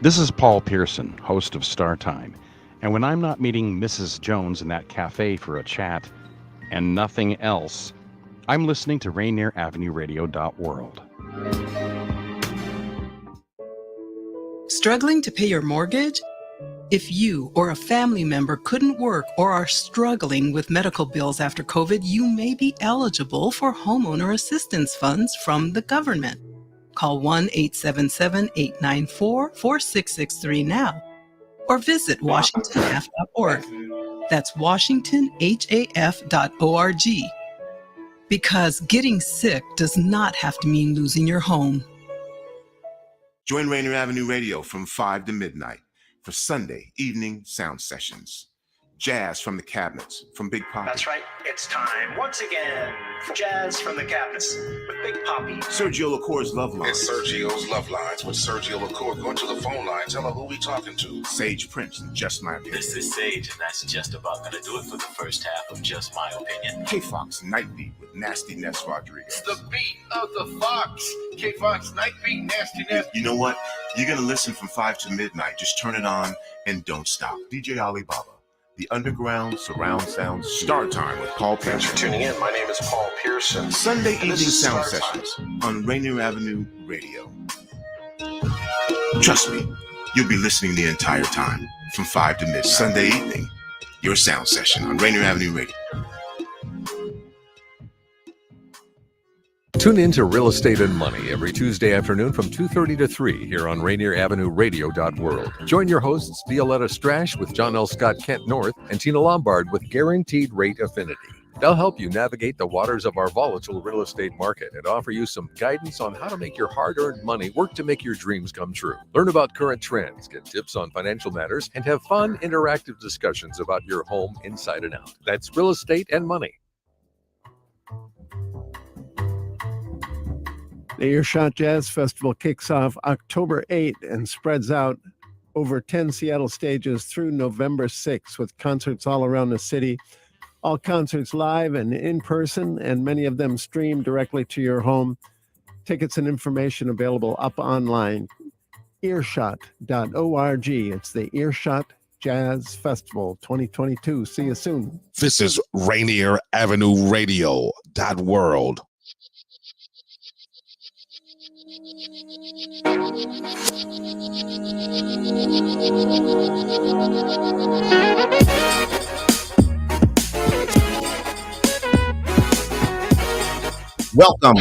This is Paul Pearson, host of Star Time. And when I'm not meeting Mrs. Jones in that cafe for a chat and nothing else, I'm listening to Rainier Avenue Radio.world. Struggling to pay your mortgage? If you or a family member couldn't work or are struggling with medical bills after COVID, you may be eligible for homeowner assistance funds from the government. Call 1-877-894-4663 now or visit washingtonhaf.org. That's washingtonhaf.org. Because getting sick does not have to mean losing your home. Join Rainier Avenue Radio from 5 to midnight for Sunday evening sound sessions. Jazz from the Cabinets from Big Poppy. That's right. It's time once again for Jazz from the Cabinets with Big Poppy. Sergio LaCour's Love Lines. It's Sergio's Love Lines with Sergio LaCour. Go to the phone line. Tell her who we talking to. Sage Prince and Just My Opinion. This is Sage, and that's just about going to do it for the first half of Just My Opinion. K-Fox Nightbeat with Nasty Ness Rodriguez. It's the beat of the Fox. K-Fox Nightbeat, Nasty Ness. You know what? You're going to listen from 5 to midnight. Just turn it on and don't stop. DJ Alibaba. The Underground Surround Sound Star Time with Paul Pearson. Thanks for tuning in. My name is Paul Pearson. Sunday evening sound sessions on Rainier Avenue Radio. Trust me, you'll be listening the entire time from 5 to midnight. Sunday evening, your sound session on Rainier Avenue Radio. Tune in to Real Estate and Money every Tuesday afternoon from 2:30 to 3 here on Rainier Avenue Radio.world. Join your hosts Violetta Strash with John L. Scott Kent North and Tina Lombard with Guaranteed Rate Affinity. They'll help you navigate the waters of our volatile real estate market and offer you some guidance on how to make your hard-earned money work to make your dreams come true. Learn about current trends, get tips on financial matters, and have fun, interactive discussions about your home inside and out. That's Real Estate and Money. The Earshot Jazz Festival kicks off October 8th and spreads out over 10 Seattle stages through November 6th with concerts all around the city. All concerts live and in person, and many of them streamed directly to your home. Tickets and information available up online. Earshot.org. It's the Earshot Jazz Festival 2022. See you soon. This is Rainier Avenue Radio.world. Welcome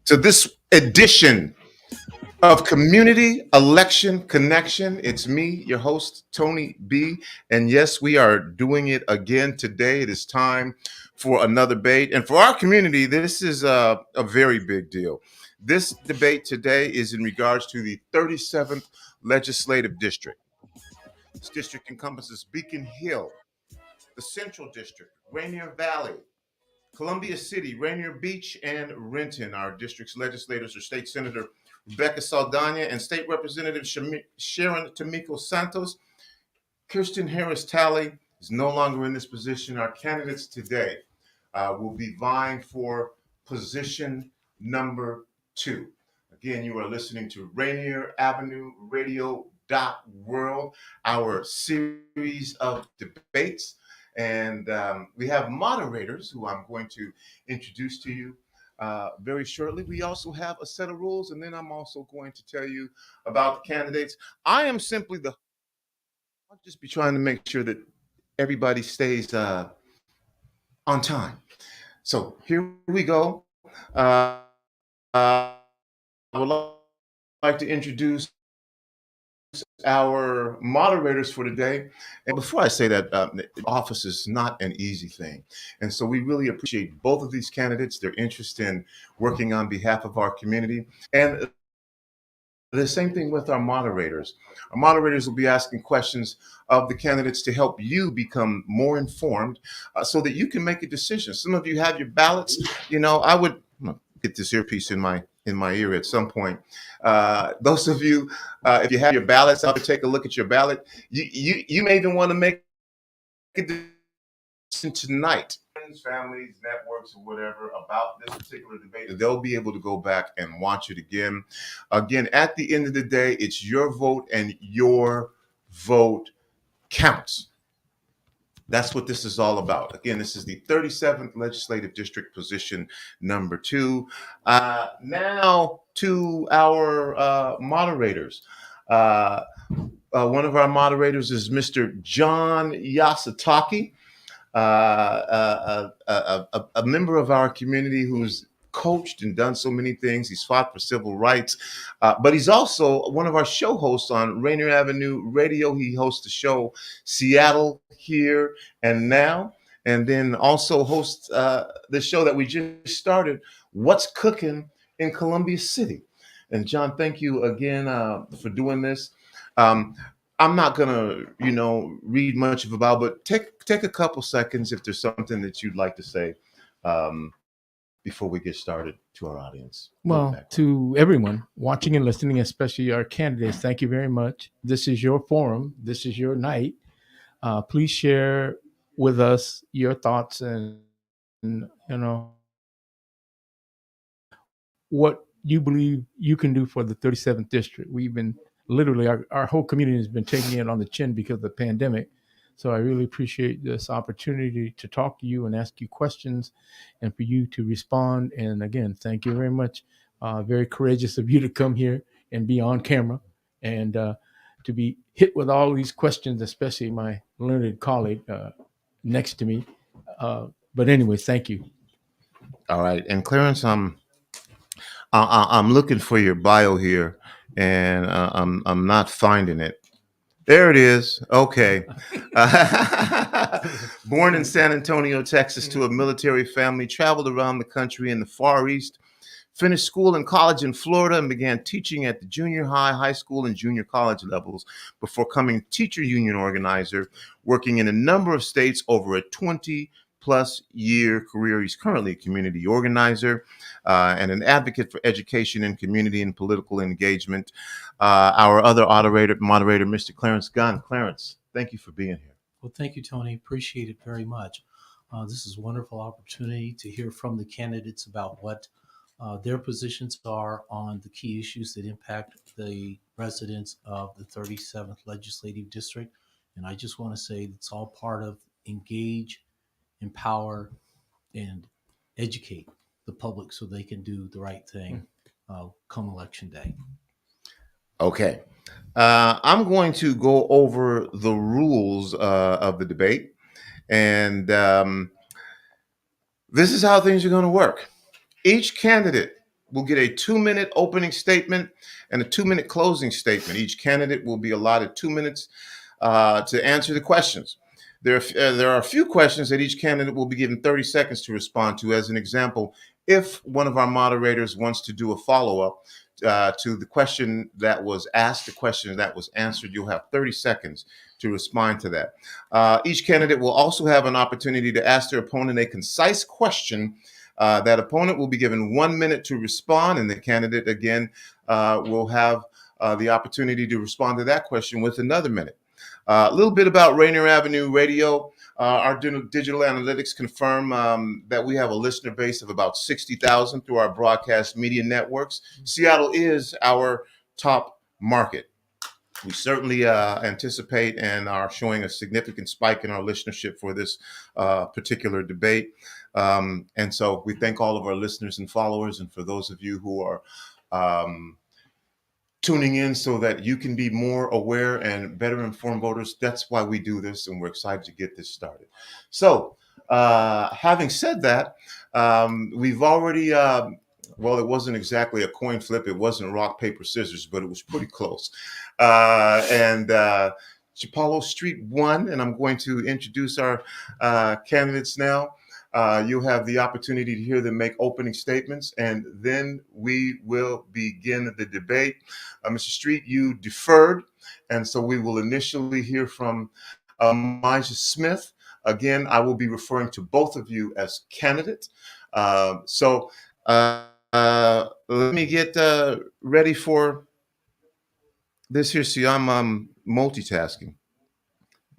to this edition of Community Election Connection. It's me, your host, Tony B. And yes, we are doing it again today. It is time for another debate. And for our community, this is a very big deal. This debate today is in regards to the 37th Legislative District. This district encompasses Beacon Hill, the Central District, Rainier Valley, Columbia City, Rainier Beach, and Renton. Our district's legislators are State Senator Rebecca Saldana and State Representative Sharon Tomiko Santos. Kirsten Harris Talley is no longer in this position. Our candidates today will be vying for position number 2. Again, you are listening to Rainier Avenue Radio.world, our series of debates. And we have moderators who I'm going to introduce to you very shortly. We also have a set of rules, and then I'm also going to tell you about the candidates. I am simply I'll just be trying to make sure that everybody stays on time. So here we go. I would like to introduce our moderators for today. And before I say that, office is not an easy thing. And so we really appreciate both of these candidates, their interest in working on behalf of our community. And the same thing with our moderators. Our moderators will be asking questions of the candidates to help you become more informed so that you can make a decision. Some of you have your ballots. I would get this earpiece in my ear at some point. Those of you, if you have your ballots out, to take a look at your ballot. You may even want to make a decision tonight friends, families, networks, or whatever about this particular debate, they'll be able to go back and watch it again. Again, at the end of the day, it's your vote, and your vote counts. That's what this is all about. Again, this is the 37th Legislative District, position number 2. Now to our moderators. One of our moderators is Mr. John Yasutake, a member of our community who's coached and done so many things. He's fought for civil rights, but he's also one of our show hosts on Rainier Avenue Radio. He hosts the show Seattle Here and Now, and then also hosts the show that we just started, What's Cooking in Columbia City. And John, thank you again for doing this. I'm not gonna, read much of about, but take a couple seconds if there's something that you'd like to say before we get started to our audience. Well, to everyone watching and listening, especially our candidates, thank you very much. This is your forum. This is your night. Please share with us your thoughts and what you believe you can do for the 37th district. We've been literally, our whole community has been taking it on the chin because of the pandemic. So I really appreciate this opportunity to talk to you and ask you questions and for you to respond. And again, thank you very much. Very courageous of you to come here and be on camera and to be hit with all these questions, especially my learned colleague next to me. But anyway, thank you. All right. And Clarence, I'm looking for your bio here, and I'm not finding it. There it is. Okay. Born in San Antonio, Texas, to a military family, traveled around the country in the Far East, finished school and college in Florida, and began teaching at the junior high school, and junior college levels before becoming teacher union organizer, working in a number of states over a 20-plus year career. He's currently a community organizer and an advocate for education and community and political engagement. Our other moderator, Mr. Clarence Gunn. Clarence, thank you for being here. Well, thank you, Tony. Appreciate it very much. This is a wonderful opportunity to hear from the candidates about what their positions are on the key issues that impact the residents of the 37th Legislative District. And I just want to say it's all part of engage, empower, and educate the public so they can do the right thing come election day. Okay. I'm going to go over the rules of the debate. And this is how things are going to work. Each candidate will get a 2-minute opening statement and a 2-minute closing statement. Each candidate will be allotted 2 minutes to answer the questions. There are a few questions that each candidate will be given 30 seconds to respond to. As an example, if one of our moderators wants to do a follow-up to the question that was asked, the question that was answered, you'll have 30 seconds to respond to that. Each candidate will also have an opportunity to ask their opponent a concise question. That opponent will be given 1 minute to respond, and the candidate, again, will have the opportunity to respond to that question with another minute. A little bit about Rainier Avenue Radio. Our digital analytics confirm that we have a listener base of about 60,000 through our broadcast media networks. Seattle is our top market. We certainly anticipate and are showing a significant spike in our listenership for this particular debate. And so we thank all of our listeners and followers, and for those of you who are tuning in so that you can be more aware and better informed voters. That's why we do this, and we're excited to get this started. So having said that, we've already, well, it wasn't exactly a coin flip. It wasn't rock, paper, scissors, but it was pretty close. And Chipalo Street won, and I'm going to introduce our candidates now. You'll have the opportunity to hear them make opening statements, and then we will begin the debate. Mr. Street, you deferred, and so we will initially hear from Emijah Smith. Again, I will be referring to both of you as candidates. So let me get ready for this here. See, I'm multitasking.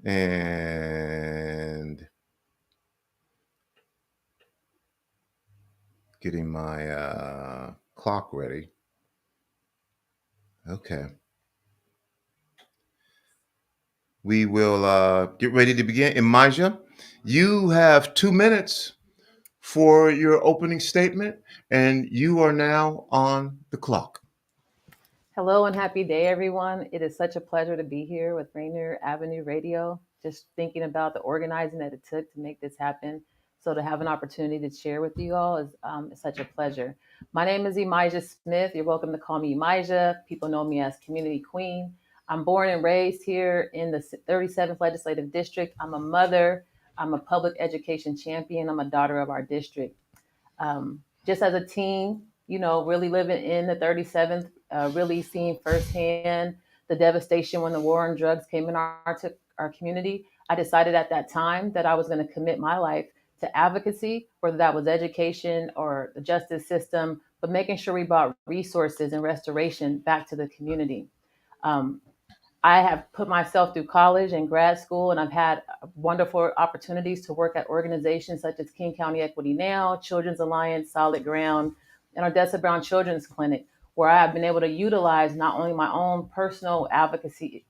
And getting my clock ready. Okay. We will get ready to begin. Emijah, you have 2 minutes for your opening statement, and you are now on the clock. Hello and happy day, everyone. It is such a pleasure to be here with Rainier Avenue Radio. Just thinking about the organizing that it took to make this happen. So to have an opportunity to share with you all is such a pleasure. My name is Emijah Smith. You're welcome to call me Emijah. People know me as Community Queen. I'm born and raised here in the 37th Legislative District. I'm a mother. I'm a public education champion. I'm a daughter of our district. Just as a teen, really living in the 37th, really seeing firsthand the devastation when the war on drugs came in our community, I decided at that time that I was going to commit my life to advocacy, whether that was education or the justice system, but making sure we brought resources and restoration back to the community. I have put myself through college and grad school, and I've had wonderful opportunities to work at organizations such as King County Equity Now, Children's Alliance, Solid Ground, and Odessa Brown Children's Clinic, where I have been able to utilize not only my own personal advocacy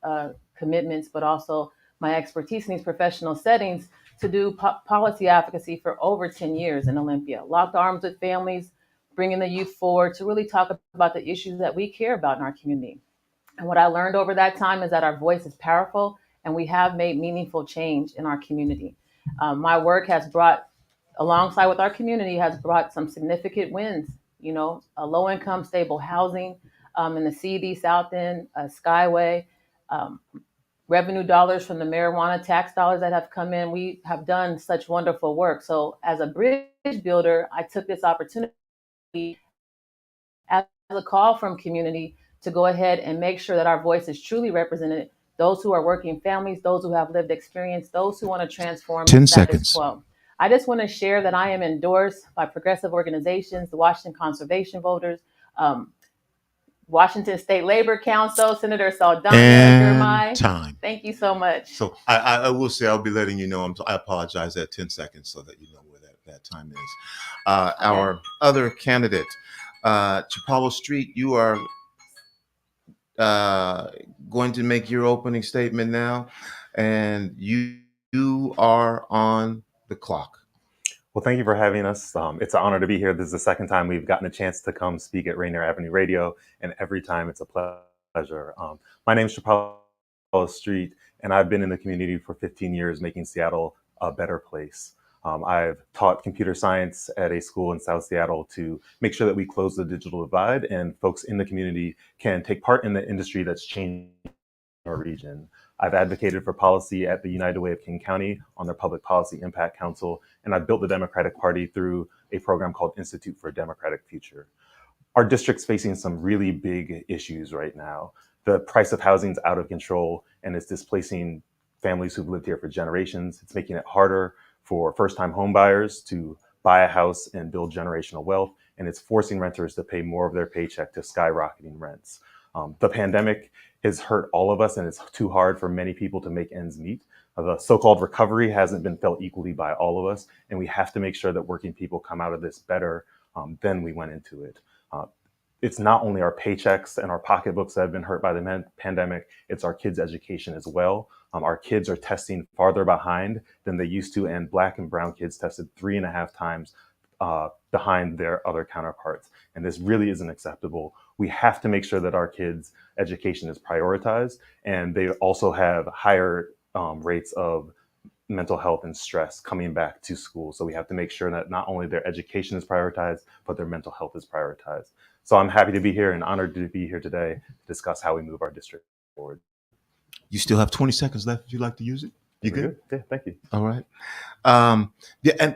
commitments, but also my expertise in these professional settings to do policy advocacy for over 10 years in Olympia. Locked arms with families, bringing the youth forward to really talk about the issues that we care about in our community. And what I learned over that time is that our voice is powerful and we have made meaningful change in our community. My work has brought, alongside with our community, has brought some significant wins, a low income, stable housing in the CD South End, Skyway, revenue dollars from the marijuana tax dollars that have come in. We have done such wonderful work. So as a bridge builder, I took this opportunity as a call from community to go ahead and make sure that our voice is truly represented. Those who are working families, those who have lived experience, those who want to transform 10 the status seconds. quo. I just want to share that I am endorsed by progressive organizations, the Washington Conservation Voters, Washington State Labor Council, Senator Saldana, And time. Thank you so much. So I will say I'll be letting you know. I apologize at 10 seconds so that you know where that time is. Our other candidate, Chipalo Street, you are going to make your opening statement now, and you are on the clock. Well, thank you for having us. It's an honor to be here. This is the second time we've gotten a chance to come speak at Rainier Avenue Radio, and every time it's a pleasure. My name is Chipalo Street, and I've been in the community for 15 years, making Seattle a better place. I've taught computer science at a school in South Seattle to make sure that we close the digital divide and folks in the community can take part in the industry that's changing our region. I've advocated for policy at the United Way of King County on their Public Policy Impact Council, and I've built the Democratic Party through a program called Institute for a Democratic Future. Our district's facing some really big issues right now. The price of housing is out of control, and it's displacing families who've lived here for generations. It's making it harder for first-time home buyers to buy a house and build generational wealth, and it's forcing renters to pay more of their paycheck to skyrocketing rents. The pandemic has hurt all of us, and it's too hard for many people to make ends meet. The so-called recovery hasn't been felt equally by all of us, and we have to make sure that working people come out of this better than we went into it. It's not only our paychecks and our pocketbooks that have been hurt by the pandemic, it's our kids' education as well. Our kids are testing farther behind than they used to, and Black and brown kids tested 3.5 times behind their other counterparts. And this really isn't acceptable. We have to make sure that our kids' education is prioritized, and they also have higher rates of mental health and stress coming back to school. So we have to make sure that not only their education is prioritized, but their mental health is prioritized. So I'm happy to be here and honored to be here today to discuss how we move our district forward. You still have 20 seconds left if you'd like to use it. You good? Yeah, thank you. All right. And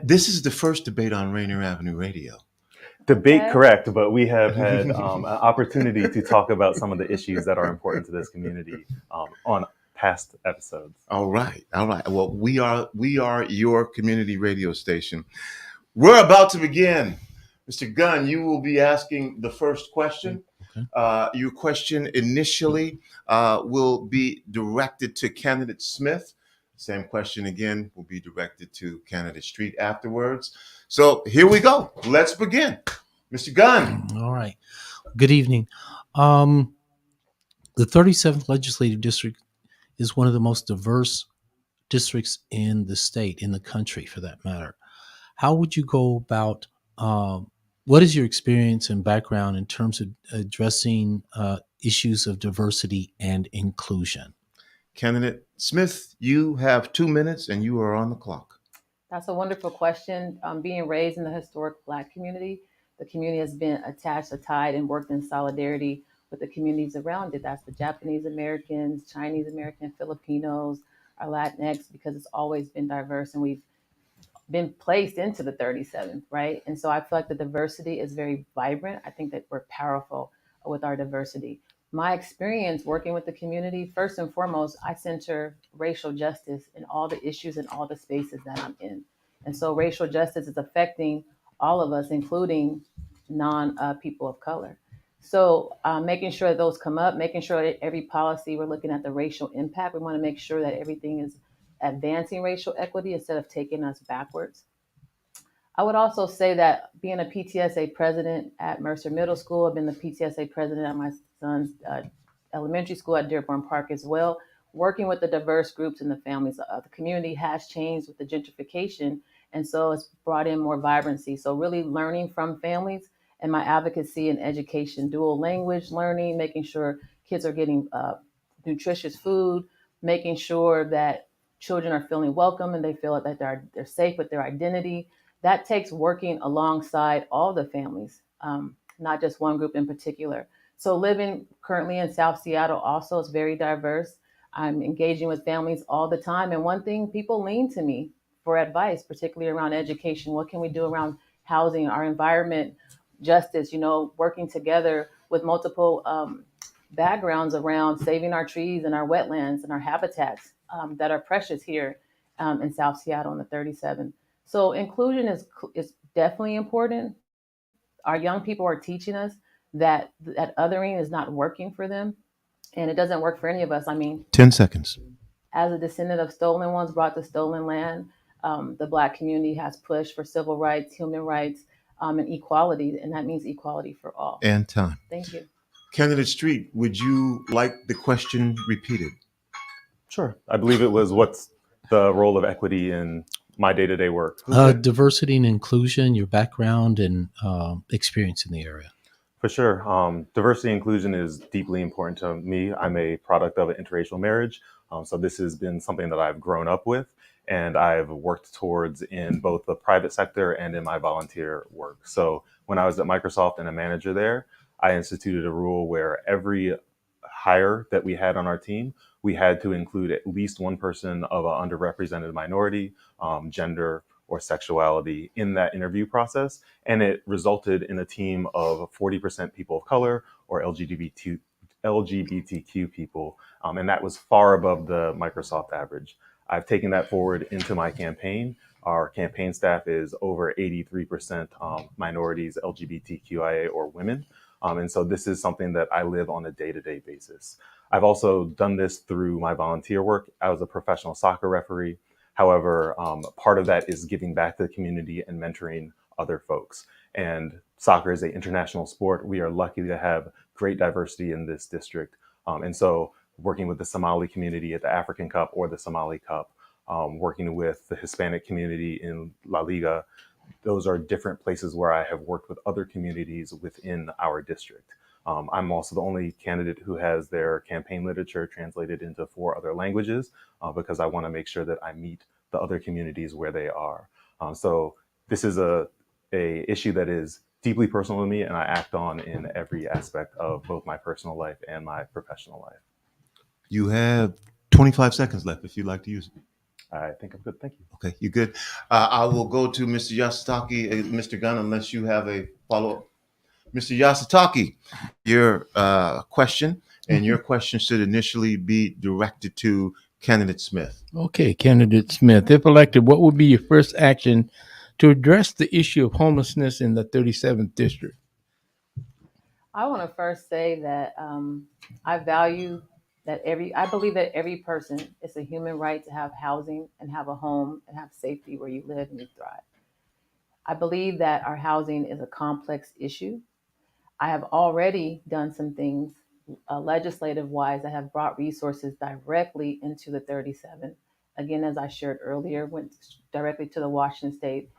this is the first debate on Rainier Avenue Radio. Debate, correct, but we have had an opportunity to talk about some of the issues that are important to this community on past episodes. All right. Well, we are your community radio station. We're about to begin. Mr. Gunn, you will be asking the first question. Okay. Your question initially will be directed to candidate Smith. Same question again will be directed to candidate Street afterwards. So here we go. Let's begin. Mr. Gunn. All right. Good evening. The 37th Legislative District is one of the most diverse districts in the state, in the country for that matter. How would you go about, what is your experience and background in terms of addressing issues of diversity and inclusion? Candidate Smith, you have 2 minutes and you are on the clock. That's a wonderful question. Being raised in the historic Black community, the community has been attached, tied, and worked in solidarity with the communities around it. That's the Japanese Americans, Chinese American, Filipinos, our Latinx, because it's always been diverse and we've been placed into the 37th, right? And so I feel like the diversity is very vibrant. I think that we're powerful with our diversity. My experience working with the community, first and foremost, I center racial justice in all the issues and all the spaces that I'm in. And so racial justice is affecting all of us, including non-people of color. So making sure that those come up, making sure that every policy, we're looking at the racial impact. We want to make sure that everything is advancing racial equity instead of taking us backwards. I would also say that being a PTSA president at Mercer Middle School, I've been the PTSA president at my son's elementary school at Dearborn Park as well, working with the diverse groups and the families. The community has changed with the gentrification, and so it's brought in more vibrancy. So really learning from families and my advocacy in education, dual language learning, making sure kids are getting nutritious food, making sure that children are feeling welcome and they feel that they're safe with their identity. That takes working alongside all the families, not just one group in particular. So living currently in South Seattle also is very diverse. I'm engaging with families all the time. And one thing, people lean to me for advice, particularly around education. What can we do around housing, our environment, justice, working together with multiple backgrounds around saving our trees and our wetlands and our habitats that are precious here in South Seattle in the 37th. So inclusion is definitely important. Our young people are teaching us that othering is not working for them, and it doesn't work for any of us. I mean, 10 seconds. As a descendant of stolen ones brought to stolen land, the Black community has pushed for civil rights, human rights, and equality, and that means equality for all. And time. Thank you. Candidate Street, would you like the question repeated? Sure. I believe it was, what's the role of equity in my day-to-day work? Diversity and inclusion, your background and experience in the area. For sure. Diversity and inclusion is deeply important to me. I'm a product of an interracial marriage. So this has been something that I've grown up with and I've worked towards in both the private sector and in my volunteer work. So when I was at Microsoft and a manager there, I instituted a rule where every hire that we had on our team, we had to include at least one person of an underrepresented minority, gender, or sexuality in that interview process. And it resulted in a team of 40% people of color or LGBTQ people. And that was far above the Microsoft average. I've taken that forward into my campaign. Our campaign staff is over 83% minorities, LGBTQIA, or women. And so this is something that I live on a day-to-day basis. I've also done this through my volunteer work. I was a professional soccer referee. However, part of that is giving back to the community and mentoring other folks. And soccer is an international sport. We are lucky to have great diversity in this district. And so working with the Somali community at the African Cup or the Somali Cup, working with the Hispanic community in La Liga, those are different places where I have worked with other communities within our district. I'm also the only candidate who has their campaign literature translated into 4 other languages because I want to make sure that I meet the other communities where they are. So this is a issue that is deeply personal to me and I act on in every aspect of both my personal life and my professional life. You have 25 seconds left if you'd like to use it. I think I'm good. Thank you. Okay, you good? I will go to Mr. Yasutake, Mr. Gunn, unless you have a follow-up. Mr. Yasutake, your question, and your question should initially be directed to Candidate Smith. Okay, Candidate Smith, if elected, what would be your first action to address the issue of homelessness in the 37th District? I want to first say that I value I believe that every person, it's a human right to have housing and have a home and have safety where you live and you thrive. I believe that our housing is a complex issue. I have already done some things legislative wise that have brought resources directly into the 37. Again, as I shared earlier, went directly to the Washington State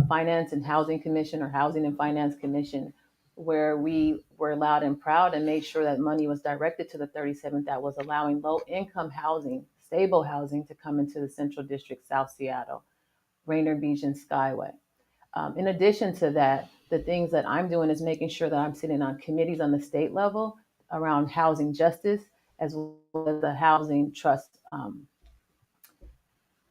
Finance and Housing Commission, or Housing and Finance Commission, where we were loud and proud and made sure that money was directed to the 37th that was allowing low income housing, stable housing, to come into the Central District, South Seattle, Rainier Beach, and Skyway. In addition to that, the things that I'm doing is making sure that I'm sitting on committees on the state level around housing justice, as well as the housing trust,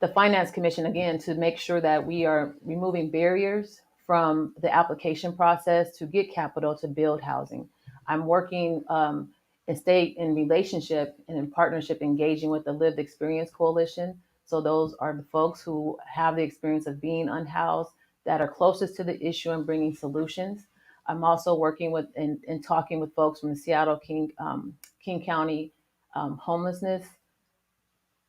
the finance commission, again, to make sure that we are removing barriers from the application process to get capital to build housing. I'm working in relationship and in partnership, engaging with the Lived Experience Coalition. So those are the folks who have the experience of being unhoused, that are closest to the issue and bringing solutions. I'm also working with and talking with folks from the Seattle King County Homelessness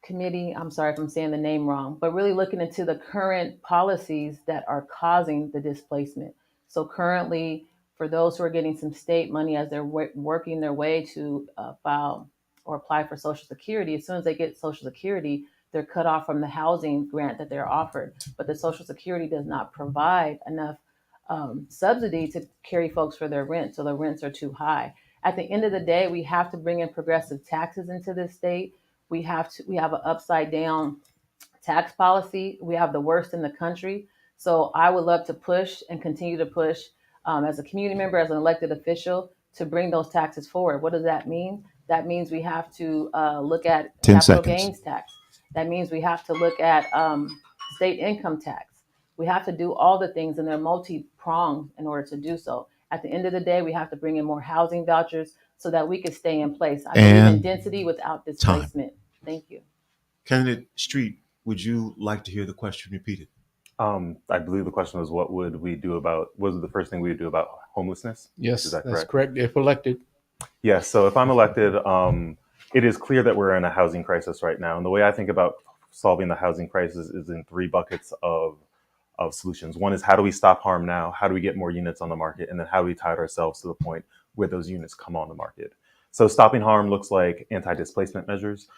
Committee. I'm sorry if I'm saying the name wrong, but really looking into the current policies that are causing the displacement. So currently, for those who are getting some state money as they're working their way to file or apply for Social Security, as soon as they get Social Security, they're cut off from the housing grant that they're offered. But the Social Security does not provide enough subsidy to carry folks for their rent, so the rents are too high. At the end of the day, we have to bring in progressive taxes into this state. We have an upside down tax policy. We have the worst in the country. So I would love to push and continue to push as a community member, as an elected official, to bring those taxes forward. What does that mean? That means we have to look at 10 capital seconds. gains tax. That means we have to look at state income tax. We have to do all the things, and they're multi-pronged in order to do so. At the end of the day, we have to bring in more housing vouchers so that we can stay in place. I believe in density without displacement. Thank you. Candidate Street, would you like to hear the question repeated? I believe the question was, what was the first thing we would do about homelessness? Yes, Is that that's correct? correct. If elected. Yes. So if I'm elected, it is clear that we're in a housing crisis right now. And the way I think about solving the housing crisis is in three buckets of solutions. One is, how do we stop harm now? How do we get more units on the market? And then how do we tie ourselves to the point where those units come on the market? So stopping harm looks like anti-displacement measures.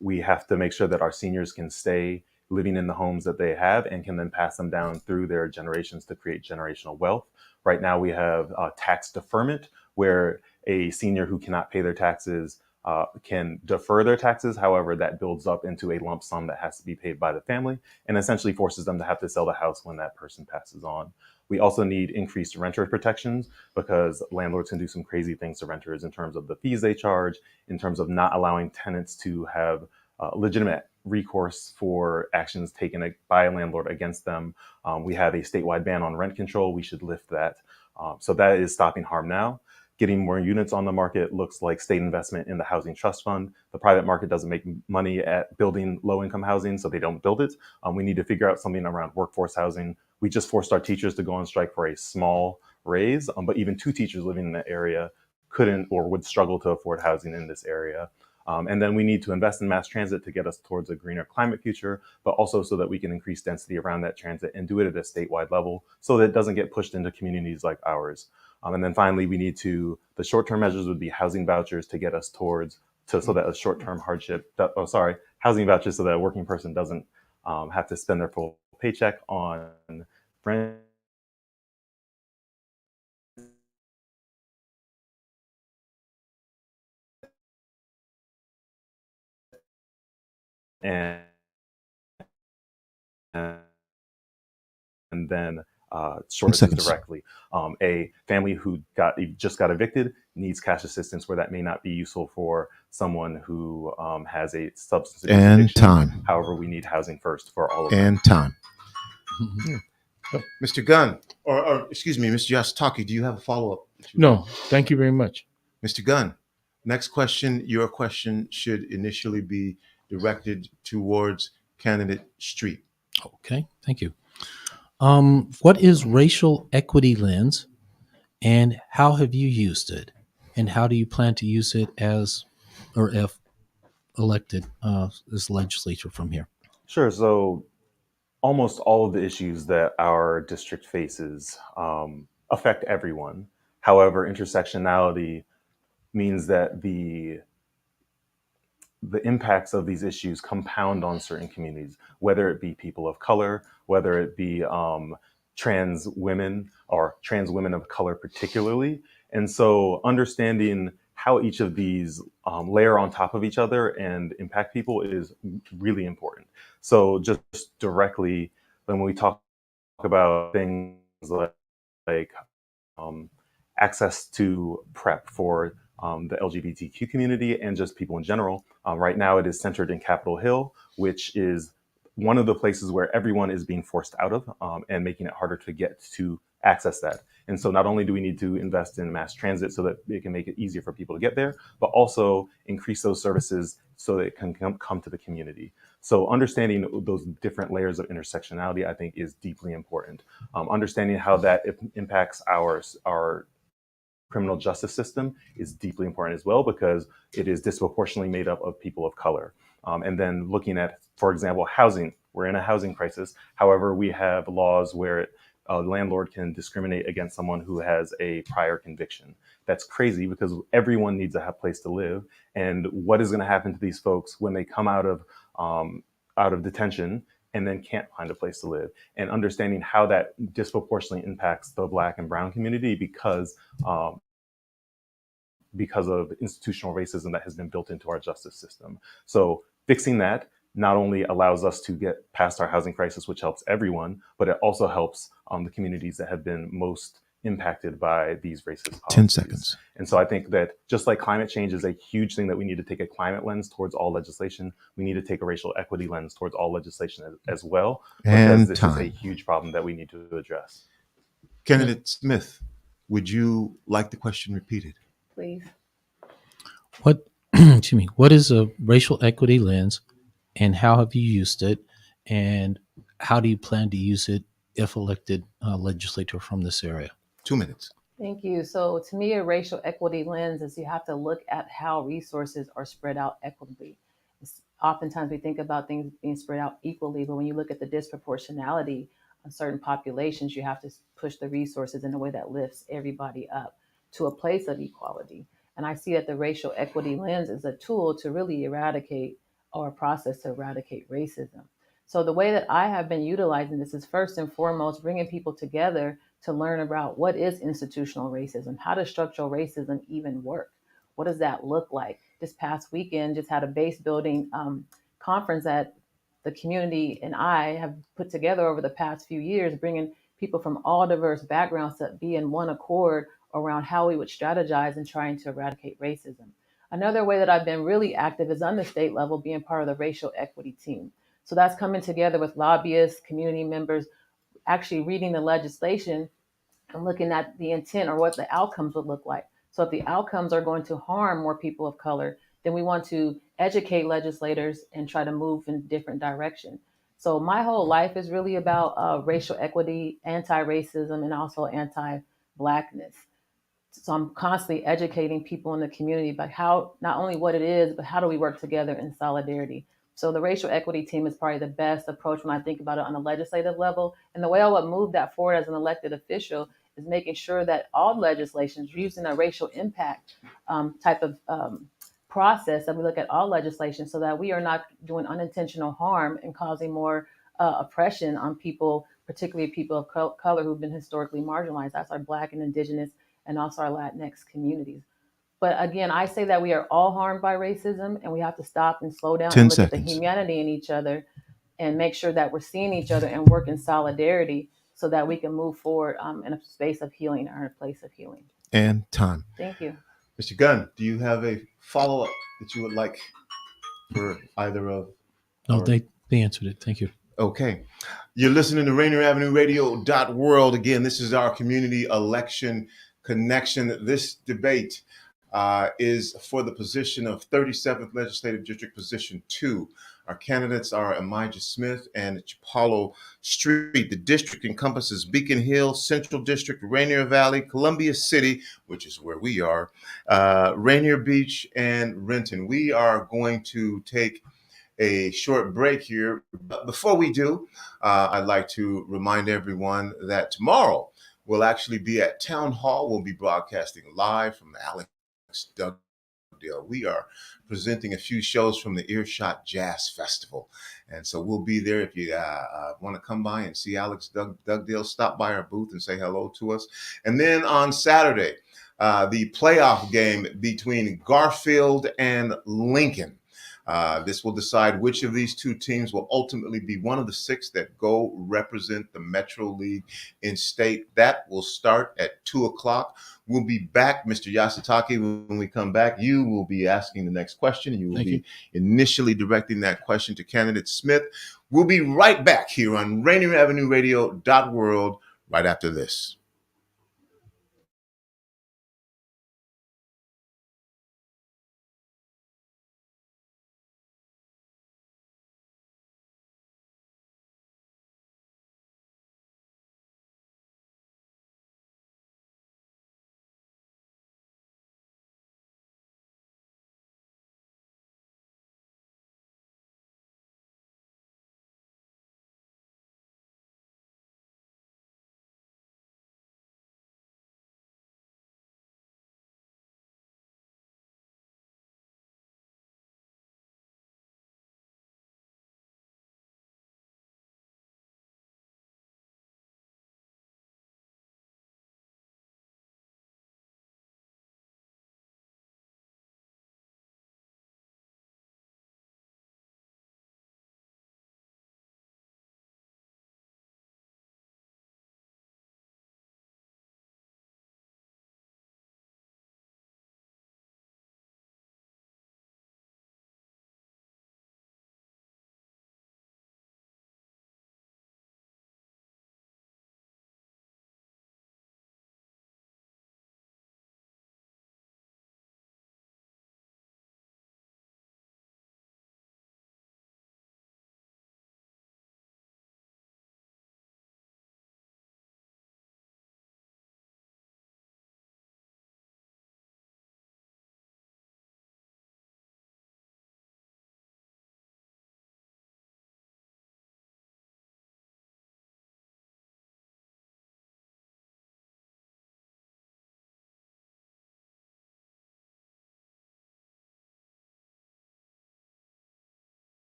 We have to make sure that our seniors can stay living in the homes that they have and can then pass them down through their generations to create generational wealth. Right now we have tax deferment, where a senior who cannot pay their taxes can defer their taxes. However, that builds up into a lump sum that has to be paid by the family and essentially forces them to have to sell the house when that person passes on. We also need increased renter protections, because landlords can do some crazy things to renters in terms of the fees they charge, in terms of not allowing tenants to have legitimate recourse for actions taken by a landlord against them. We have a statewide ban on rent control. We should lift that. So that is stopping harm now. Getting more units on the market looks like state investment in the housing trust fund. The private market doesn't make money at building low-income housing, so they don't build it. We need to figure out something around workforce housing. We just forced our teachers to go on strike for a small raise, but even two teachers living in the area couldn't or would struggle to afford housing in this area. And then we need to invest in mass transit to get us towards a greener climate future, but also so that we can increase density around that transit and do it at a statewide level so that it doesn't get pushed into communities like ours. And then finally, the short-term measures would be housing vouchers to get us so that a short-term housing vouchers so that a working person doesn't have to spend their full paycheck on rent. And then shortages directly. A family who just got evicted needs cash assistance where that may not be useful for someone who has a substance abuse addiction. Time. However, we need housing first for all of them. And time. Mr. Gunn, or excuse me, Mr. Yasutake, do you have a follow-up? No, thank you very much. Mr. Gunn, next question. Your question should initially be directed towards Candidate Street. Okay, thank you. What is racial equity lens, and how have you used it? And how do you plan to use it as or if elected as legislature from here? Sure. So almost all of the issues that our district faces affect everyone. However, intersectionality means that the impacts of these issues compound on certain communities, whether it be people of color, whether it be trans women or trans women of color particularly. And so understanding how each of these layer on top of each other and impact people is really important. So just directly, when we talk about things like access to PrEP for the LGBTQ community and just people in general. Right now, it is centered in Capitol Hill, which is one of the places where everyone is being forced out of and making it harder to get to access that. And so not only do we need to invest in mass transit so that it can make it easier for people to get there, but also increase those services so that it can come to the community. So understanding those different layers of intersectionality, I think, is deeply important. Understanding how that impacts our criminal justice system is deeply important as well, because it is disproportionately made up of people of color. And then looking at, for example, housing. We're in a housing crisis. However, we have laws where a landlord can discriminate against someone who has a prior conviction. That's crazy, because everyone needs a place to live. And what is going to happen to these folks when they come out of detention and then can't find a place to live? And understanding how that disproportionately impacts the Black and Brown community because of institutional racism that has been built into our justice system. So fixing that not only allows us to get past our housing crisis, which helps everyone, but it also helps the communities that have been most impacted by these racist policies. 10 seconds. And so I think that just like climate change is a huge thing that we need to take a climate lens towards all legislation, we need to take a racial equity lens towards all legislation as well, because this is a huge problem that we need to address. Candidate Smith, would you like the question repeated? Please. What, excuse me, what is a racial equity lens, and how have you used it, and how do you plan to use it if elected legislator from this area? 2 minutes. Thank you. So to me, a racial equity lens is you have to look at how resources are spread out equitably. Oftentimes we think about things being spread out equally, but when you look at the disproportionality on certain populations, you have to push the resources in a way that lifts everybody up to a place of equality. And I see that the racial equity lens is a tool to really eradicate, or a process to eradicate, racism. So the way that I have been utilizing this is first and foremost bringing people together to learn about what is institutional racism, how does structural racism even work? What does that look like? This past weekend, just had a base building conference that the community and I have put together over the past few years, bringing people from all diverse backgrounds to be in one accord around how we would strategize in trying to eradicate racism. Another way that I've been really active is on the state level, being part of the racial equity team. So that's coming together with lobbyists, community members, actually reading the legislation and looking at the intent or what the outcomes would look like. So if the outcomes are going to harm more people of color, then we want to educate legislators and try to move in a different direction. So my whole life is really about racial equity, anti-racism, and also anti-Blackness. So I'm constantly educating people in the community about how, not only what it is, but how do we work together in solidarity. So the racial equity team is probably the best approach when I think about it on a legislative level. And the way I would move that forward as an elected official is making sure that all legislations using a racial impact type of process, that we look at all legislation so that we are not doing unintentional harm and causing more oppression on people, particularly people of color who've been historically marginalized. That's our Black and Indigenous and also our Latinx communities. But again, I say that we are all harmed by racism, and we have to stop and slow down and look at the humanity in each other and make sure that we're seeing each other and work in solidarity so that we can move forward in a space of healing or in a place of healing. And time. Thank you. Mr. Gunn, do you have a follow-up that you would like for either of? No, they answered it. Thank you. Okay. You're listening to Rainier Avenue Radio .world. Again, this is our community election connection. This debate is for the position of 37th Legislative District, Position 2. Our candidates are Emijah Smith and Chipalo Street. The district encompasses Beacon Hill, Central District, Rainier Valley, Columbia City, which is where we are, Rainier Beach, and Renton. We are going to take a short break here. But before we do, I'd like to remind everyone that tomorrow we'll actually be at Town Hall. We'll be broadcasting live from the Alex Dugdale. We are presenting a few shows from the Earshot Jazz Festival. And so we'll be there. If you want to come by and see Alex Dugdale, stop by our booth and say hello to us. And then on Saturday, the playoff game between Garfield and Lincoln. This will decide which of these two teams will ultimately be one of the 6 that go represent the Metro League in state. That will start at 2 o'clock. We'll be back, Mr. Yasutake. When we come back, you will be asking the next question. You will be initially directing that question to candidate Smith. We'll be right back here on Rainier Avenue Radio.world right after this.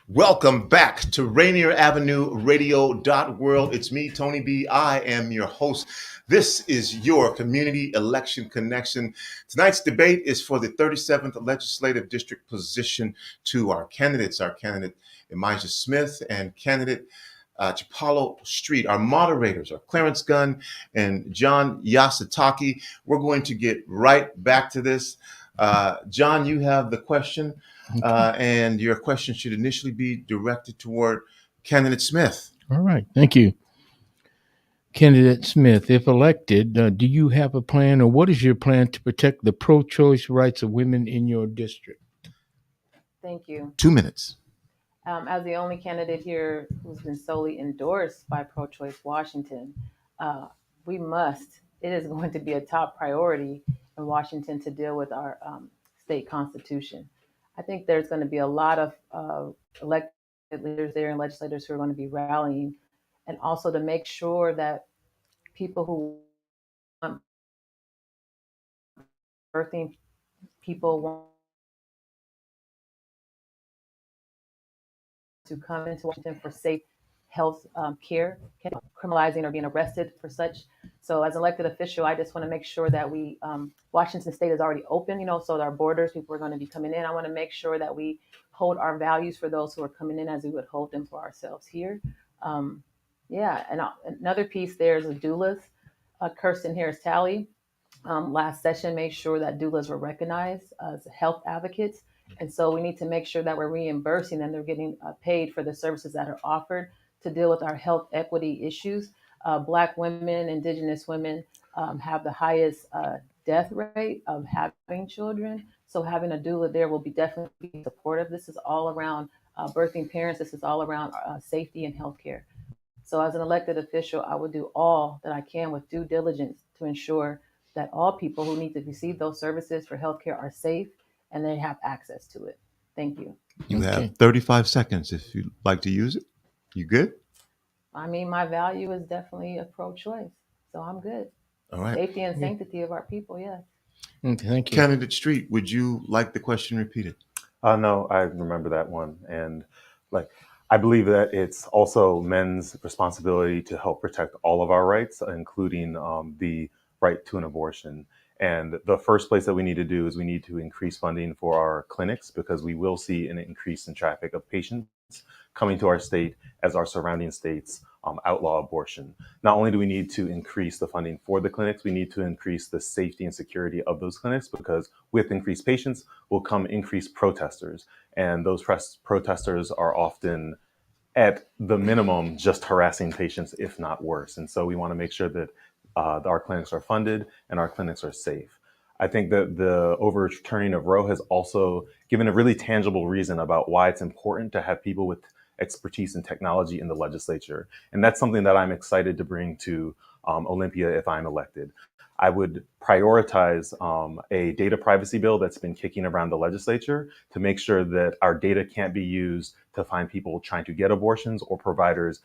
Welcome back to Rainier Avenue Radio.world. It's me, Tony B. I am your host. This is your Community Election Connection. Tonight's debate is for the 37th Legislative District position to our candidates. Our candidate, Emijah Smith, and candidate Chipalo Street. Our moderators are Clarence Gunn and John Yasutake. We're going to get right back to this. John, you have the question. And your question should initially be directed toward candidate Smith. All right. Thank you. Candidate Smith, if elected, do you have a plan, or what is your plan to protect the pro-choice rights of women in your district? Thank you. 2 minutes. As the only candidate here who's been solely endorsed by Pro-Choice Washington, it is going to be a top priority in Washington to deal with our state constitution. I think there's going to be a lot of elected leaders there and legislators who are going to be rallying, and also to make sure that people who want birthing people want to come into Washington for safe health care, criminalizing or being arrested for such. So as an elected official, I just want to make sure that we, Washington State is already open, so our borders, people are going to be coming in. I want to make sure that we hold our values for those who are coming in as we would hold them for ourselves here. Yeah, and another piece there is the doulas. Kirsten Harris-Talley last session made sure that doulas were recognized as health advocates. And so we need to make sure that we're reimbursing them. They're getting paid for the services that are offered to deal with our health equity issues. Black women, Indigenous women have the highest death rate of having children. So having a doula there will be definitely supportive. This is all around birthing parents. This is all around safety and healthcare. So as an elected official, I will do all that I can with due diligence to ensure that all people who need to receive those services for healthcare are safe and they have access to it. Thank you. You have 35 seconds if you'd like to use it. You good? I mean, my value is definitely a pro-choice, so I'm good. All right. Safety and sanctity of our people, yes. Okay, thank you. Candidate Street, would you like the question repeated? No, I remember that one. And I believe that it's also men's responsibility to help protect all of our rights, including the right to an abortion. And the first place that we need to do is we need to increase funding for our clinics, because we will see an increase in traffic of patients coming to our state as our surrounding states outlaw abortion. Not only do we need to increase the funding for the clinics, we need to increase the safety and security of those clinics, because with increased patients will come increased protesters. And those protesters are often, at the minimum, just harassing patients, if not worse. And so we want to make sure that our clinics are funded and our clinics are safe. I think that the overturning of Roe has also given a really tangible reason about why it's important to have people with expertise in technology in the legislature. And that's something that I'm excited to bring to Olympia if I'm elected. I would prioritize a data privacy bill that's been kicking around the legislature to make sure that our data can't be used to find people trying to get abortions or providers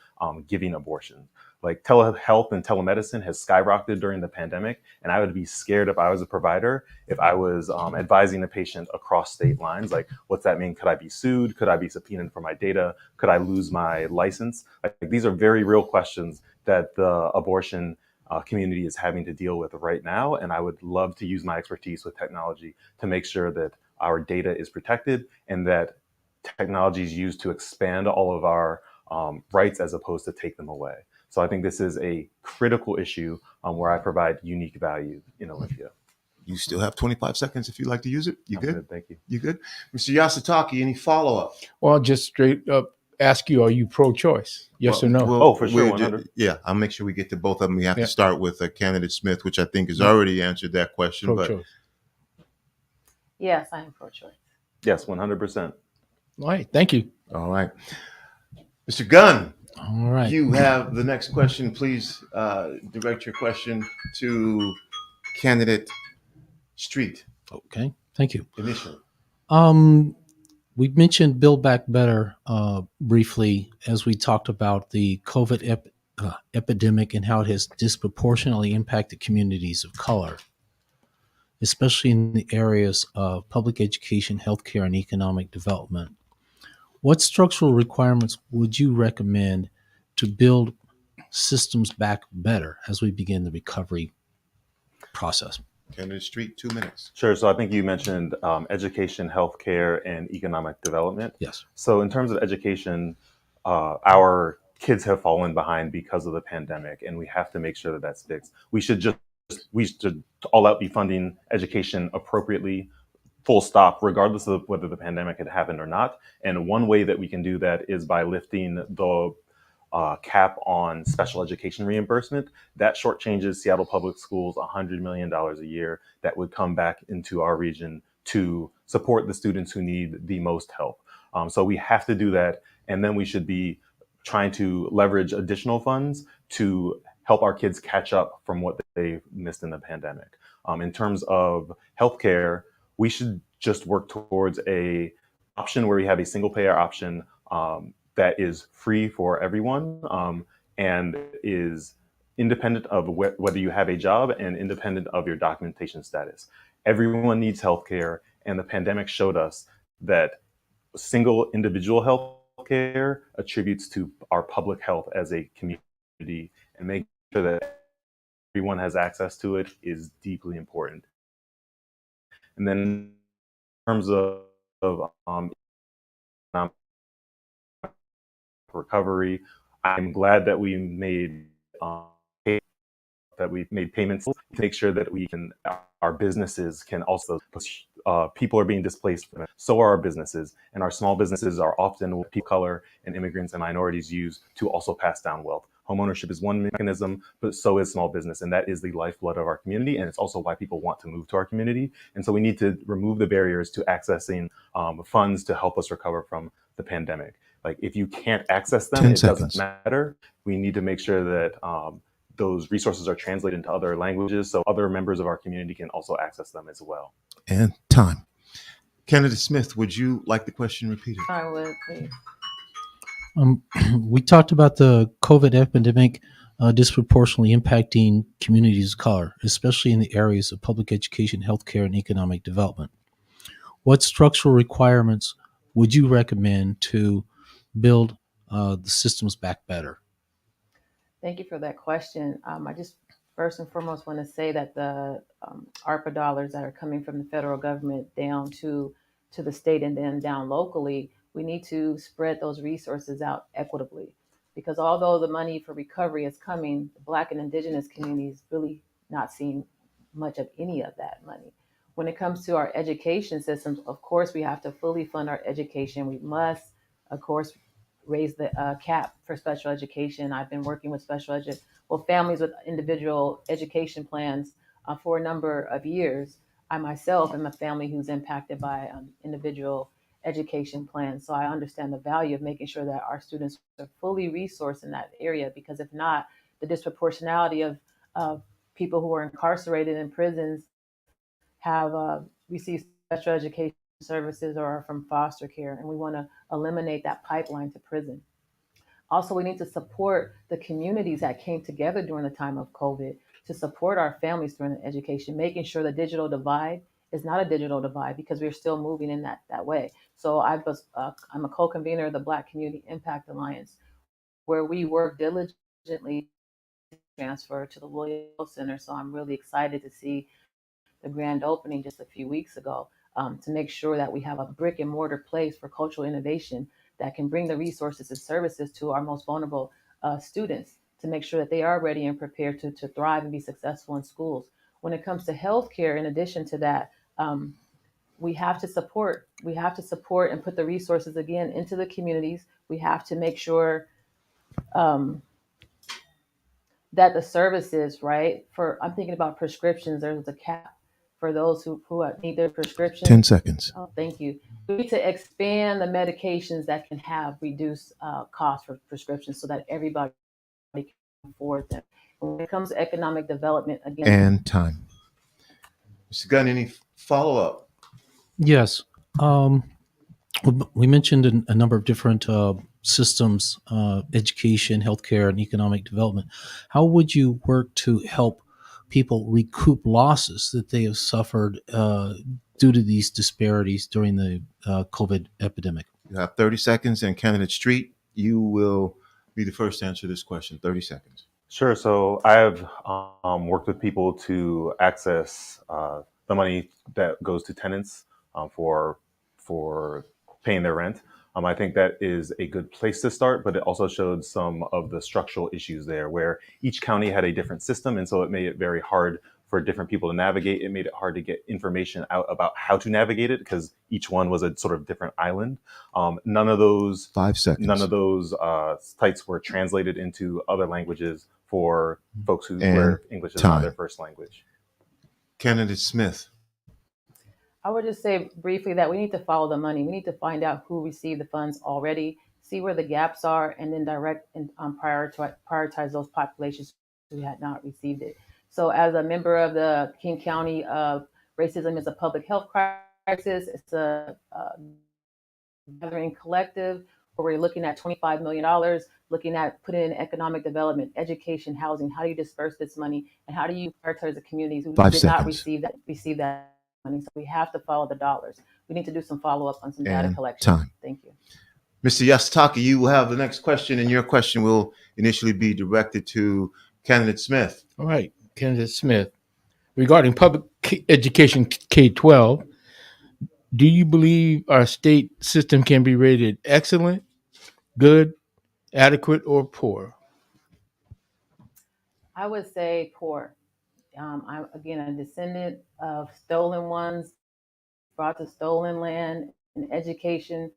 giving abortions. Like telehealth and telemedicine has skyrocketed during the pandemic, and I would be scared if I was a provider, if I was advising a patient across state lines. Like, what's that mean? Could I be sued? Could I be subpoenaed for my data? Could I lose my license? These are very real questions that the abortion community is having to deal with right now. And I would love to use my expertise with technology to make sure that our data is protected and that technology is used to expand all of our rights as opposed to take them away. So I think this is a critical issue where I provide unique value in Olympia. You still have 25 seconds if you'd like to use it. You good? Thank you. You good? Mr. Yasutaki, any follow-up? Well, just straight up ask you, are you pro-choice? Yes or no? For sure. Yeah, I'll make sure we get to both of them. We have to start with Candidate Smith, which I think has already answered that question. Pro-choice. Yes, I am pro-choice. Yes, 100%. All right. Thank you. All right. Mr. Gunn. All right. You have the next question. Please direct your question to Candidate Street. Okay. Thank you. Initially. We mentioned Build Back Better briefly as we talked about the COVID epidemic and how it has disproportionately impacted communities of color, especially in the areas of public education, healthcare, and economic development. What structural requirements would you recommend to build systems back better as we begin the recovery process? Candidate Street, 2 minutes. Sure. So I think you mentioned education, healthcare, and economic development. Yes. So in terms of education, our kids have fallen behind because of the pandemic, and we have to make sure that that's fixed. We should all out be funding education appropriately, full stop, regardless of whether the pandemic had happened or not. And one way that we can do that is by lifting the cap on special education reimbursement. That shortchanges Seattle Public Schools $100 million a year that would come back into our region to support the students who need the most help. So we have to do that. And then we should be trying to leverage additional funds to help our kids catch up from what they missed in the pandemic. In terms of healthcare, we should just work towards a option where we have a single payer option that is free for everyone and is independent of whether you have a job and independent of your documentation status. Everyone needs healthcare, and the pandemic showed us that single individual healthcare attributes to our public health as a community, and making sure that everyone has access to it is deeply important. And then in terms of economic recovery, I'm glad that we made payments to make sure that we can, our businesses can also, people are being displaced, so are our businesses, and our small businesses are often what people of color and immigrants and minorities use to also pass down wealth. Homeownership is one mechanism, but so is small business, and that is the lifeblood of our community, and it's also why people want to move to our community. And so we need to remove the barriers to accessing funds to help us recover from the pandemic. Like, if you can't access them, it doesn't matter. We need to make sure that those resources are translated into other languages so other members of our community can also access them as well. And time. Candidate Smith, would you like the question repeated? I would, please. We talked about the COVID epidemic disproportionately impacting communities of color, especially in the areas of public education, healthcare, and economic development. What structural requirements would you recommend to build the systems back better? Thank you for that question. I just first and foremost want to say that the ARPA dollars that are coming from the federal government down to the state and then down locally, we need to spread those resources out equitably. Because although the money for recovery is coming, the Black and Indigenous communities really not seeing much of any of that money. When it comes to our education systems, of course, we have to fully fund our education. We must, of course, raise the cap for special education. I've been working with families with individual education plans for a number of years. I myself am a family who's impacted by individual education plans. So I understand the value of making sure that our students are fully resourced in that area, because if not, the disproportionality of people who are incarcerated in prisons have received special education services or are from foster care, and we want to eliminate that pipeline to prison. Also, we need to support the communities that came together during the time of COVID to support our families during the education, making sure the digital divide is not a digital divide, because we're still moving in that way. So I'm a co-convener of the Black Community Impact Alliance, where we work diligently to transfer to the Williams Center. So I'm really excited to see the grand opening just a few weeks ago, to make sure that we have a brick and mortar place for cultural innovation that can bring the resources and services to our most vulnerable students, to make sure that they are ready and prepared to thrive and be successful in schools. When it comes to healthcare, in addition to that, we have to support and put the resources again into the communities. We have to make sure that the services, right, I'm thinking about prescriptions, there's a cap for those who need their prescriptions. 10 seconds. Oh, thank you. We need to expand the medications that can have reduced costs for prescriptions so that everybody can afford them. When it comes to economic development, again. And time. Mr. Gunn, any follow-up? Yes. We mentioned a number of different systems, education, healthcare, and economic development. How would you work to help people recoup losses that they have suffered due to these disparities during the COVID epidemic? You have 30 seconds, and Candidate Street, you will be the first to answer this question. 30 seconds. Sure. So I have worked with people to access the money that goes to tenants for paying their rent. I think that is a good place to start, but it also showed some of the structural issues there, where each county had a different system, and so it made it very hard for different people to navigate. It made it hard to get information out about how to navigate it, because each one was a sort of different island. None of those 5 seconds. None of those sites were translated into other languages for folks where English is not their first language. Candidate Smith. I would just say briefly that we need to follow the money. We need to find out who received the funds already, see where the gaps are, and then direct and prioritize those populations who had not received it. So as a member of the King County Racism is a Public Health crisis. It's a gathering collective where we're looking at $25 million, looking at putting in economic development, education, housing. How do you disperse this money, and how do you prioritize the communities who did not receive that money? So we have to follow the dollars. We need to do some follow up on some data collection. Thank you. Mr. Yasutake, you will have the next question, and your question will initially be directed to Candidate Smith. All right, Candidate Smith. Regarding public education K-12, do you believe our state system can be rated excellent, good, adequate, or poor? I would say poor. I'm, again, a descendant of stolen ones, brought to stolen land, and education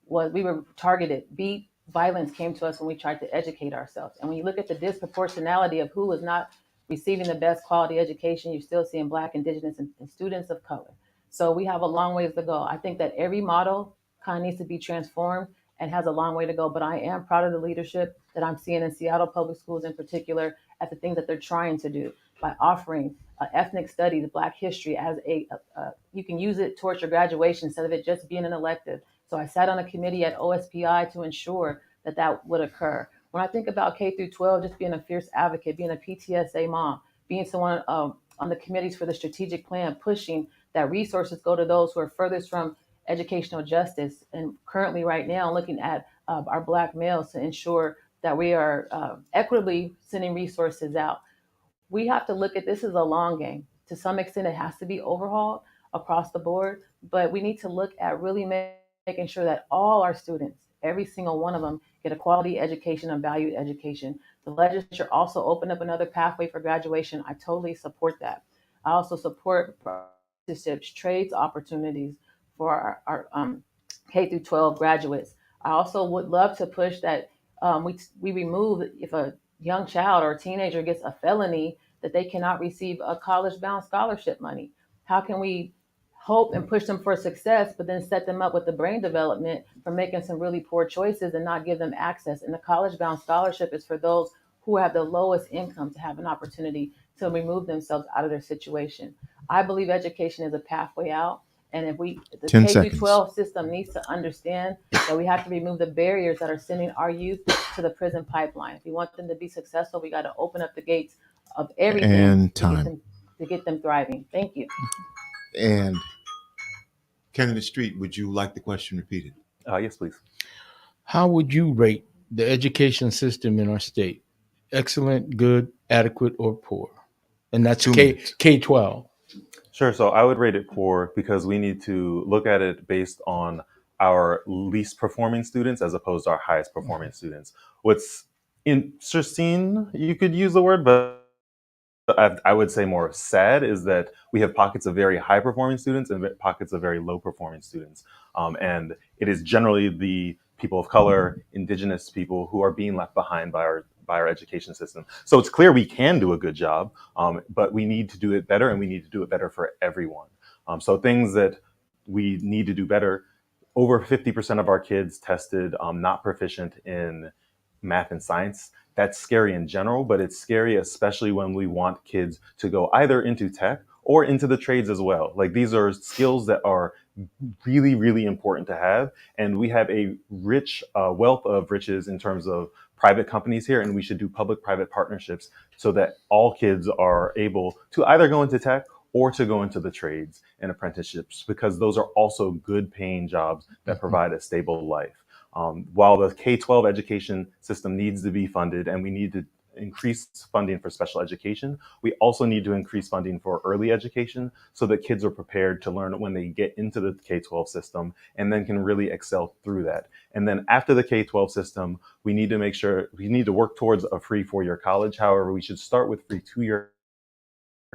we were targeted, beat, violence came to us when we tried to educate ourselves. And when you look at the disproportionality of who was not receiving the best quality education, you're still seeing Black, Indigenous, and students of color. So we have a long ways to go. I think that every model kind of needs to be transformed and has a long way to go. But I am proud of the leadership that I'm seeing in Seattle Public Schools in particular at the things that they're trying to do by offering ethnic studies, Black history as you can use it towards your graduation instead of it just being an elective. So I sat on a committee at OSPI to ensure that that would occur. When I think about K through 12, just being a fierce advocate, being a PTSA mom, being someone on the committees for the strategic plan, pushing that resources go to those who are furthest from educational justice. And currently right now, looking at our Black males to ensure that we are equitably sending resources out. We have to look at this as a long game. To some extent, it has to be overhauled across the board, but we need to look at really making sure that all our students, every single one of them, get a quality education and valued education. The legislature also opened up another pathway for graduation. I totally support that. I also support apprenticeships, trades opportunities for our K through 12 graduates. I also would love to push that we remove, if a young child or a teenager gets a felony, that they cannot receive a college-bound scholarship money. How can we hope and push them for success, but then set them up with the brain development for making some really poor choices and not give them access? And the college-bound scholarship is for those who have the lowest income to have an opportunity to remove themselves out of their situation. I believe education is a pathway out. And if the K through 12 system needs to understand that we have to remove the barriers that are sending our youth to the prison pipeline. If we want them to be successful, we got to open up the gates of everything and to get them thriving. Thank you. And Kennedy Street, would you like the question repeated? Yes, please. How would you rate the education system in our state? Excellent, good, adequate, or poor? And that's K-12. Sure. So I would rate it poor because we need to look at it based on our least performing students as opposed to our highest performing students. What's interesting, you could use the word, but I would say more sad, is that we have pockets of very high performing students and pockets of very low performing students. And it is generally the people of color, Indigenous people who are being left behind by our education system. So it's clear we can do a good job, but we need to do it better, and we need to do it better for everyone. So things that we need to do better: over 50% of our kids tested not proficient in math and science. That's scary in general, but it's scary especially when we want kids to go either into tech or into the trades as well. Like, these are skills that are really, really important to have. And we have a rich wealth of riches in terms of private companies here, and we should do public-private partnerships so that all kids are able to either go into tech or to go into the trades and apprenticeships, because those are also good paying jobs that provide a stable life. While the K-12 education system needs to be funded and we need to increase funding for special education, we also need to increase funding for early education so that kids are prepared to learn when they get into the K-12 system and then can really excel through that. And then after the K-12 system, we need to work towards a free 4-year college. However, we should start with free 2-year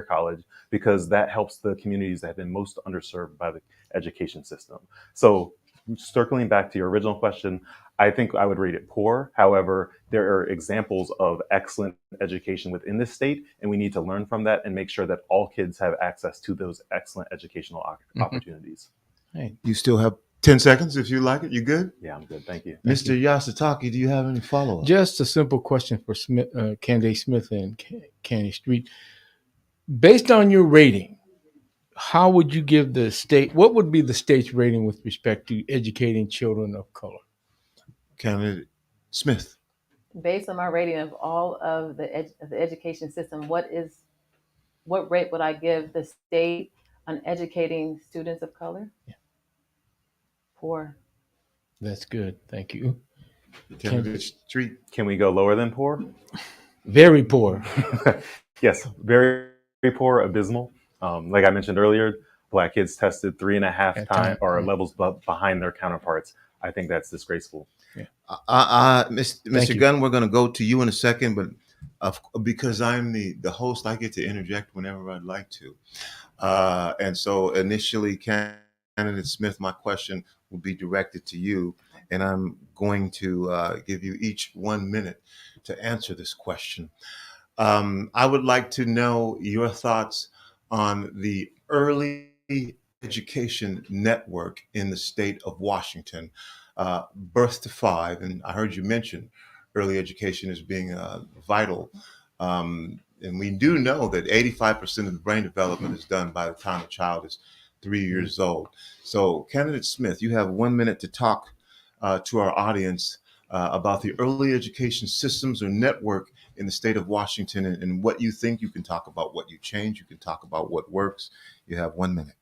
college, because that helps the communities that have been most underserved by the education system. So circling back to your original question, I think I would rate it poor. However, there are examples of excellent education within this state, and we need to learn from that and make sure that all kids have access to those excellent educational opportunities. Hey. You still have 10 seconds if you like it. You good? Yeah, I'm good. Thank you. Mr. Yasutake, do you have any follow-up? Just a simple question for Candidate Smith and Candy Street. Based on your rating, how would you give the state? What would be the state's rating with respect to educating children of color? Candidate Smith. Based on my rating of all of the education system, what rate would I give the state on educating students of color? Yeah. Poor. That's good. Thank you. Candidate Street. Can we go lower than poor? Very poor. Yes, very, very poor, abysmal. Like I mentioned earlier, Black kids tested 3.5 times or levels behind their counterparts. I think that's disgraceful. Yeah. Mr. Gunn, we're going to go to you in a second, but because I'm the host, I get to interject whenever I'd like to. And so initially, Candidate Smith, my question will be directed to you, and I'm going to give you each 1 minute to answer this question. I would like to know your thoughts on the early education network in the state of Washington, birth to 5. And I heard you mention early education as being vital. And we do know that 85% of the brain development is done by the time a child is 3 years old. So, Candidate Smith, you have 1 minute to talk to our audience about the early education systems or network in the state of Washington and what you think. You can talk about what you change. You can talk about what works. You have 1 minute.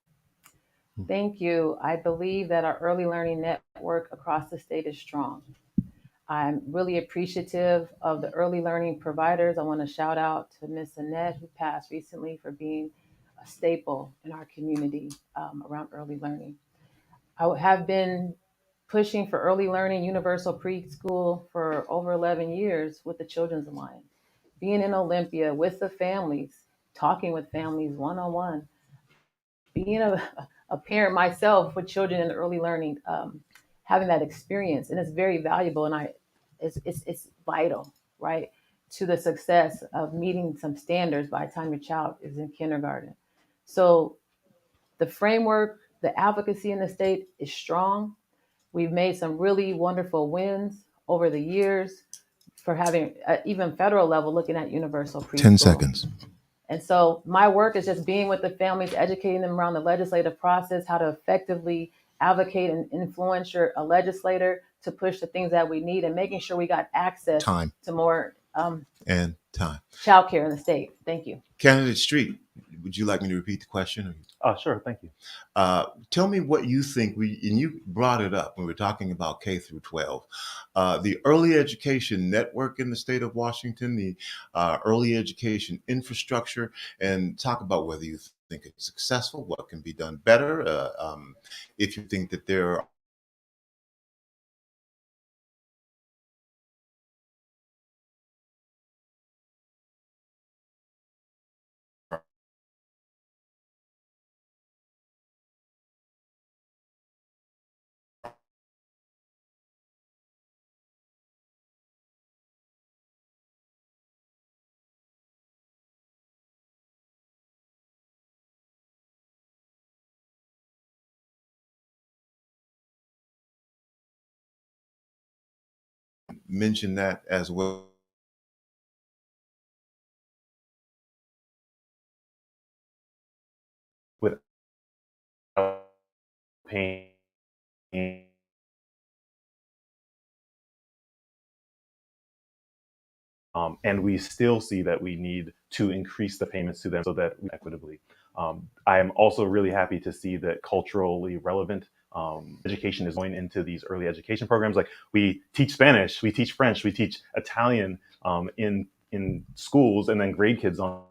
Thank you. I believe that our early learning network across the state is strong. I'm really appreciative of the early learning providers. I want to shout out to Miss Annette, who passed recently, for being a staple in our community around early learning. I have been pushing for early learning universal preschool for over 11 years with the Children's Alliance, being in Olympia with the families, talking with families one-on-one, being a parent myself with children in early learning, having that experience, and it's very valuable, and it's vital, right, to the success of meeting some standards by the time your child is in kindergarten. So the framework, the advocacy in the state is strong. We've made some really wonderful wins over the years for having even federal level looking at universal preschool. 10 seconds. And so my work is just being with the families, educating them around the legislative process, how to effectively advocate and influence a legislator to push the things that we need, and making sure we got access to more childcare in the state. Thank you. Candidate Street, would you like me to repeat the question? Sure, thank you. Tell me what you think, and you brought it up when we were talking about K through 12. The early education network in the state of Washington, the early education infrastructure, and talk about whether you think it's successful, what can be done better, if you think that there are mention that as well. With pain. And we still see that we need to increase the payments to them so that we equitably. I am also really happy to see that culturally relevant education is going into these early education programs. Like, we teach Spanish, we teach French, we teach Italian in schools, and then grade kids on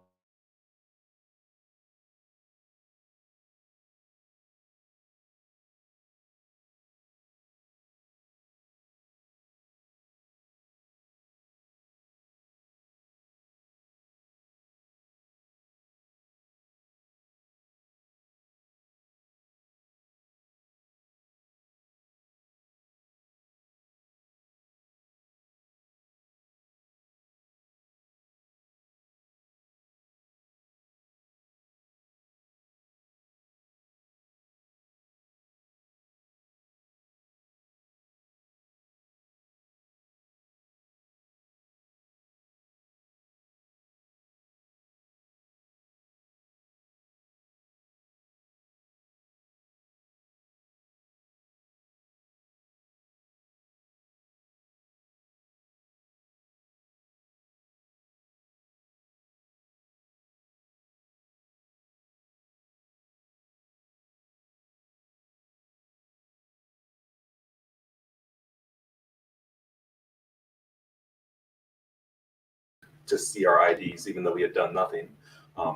to see our IDs, even though we had done nothing.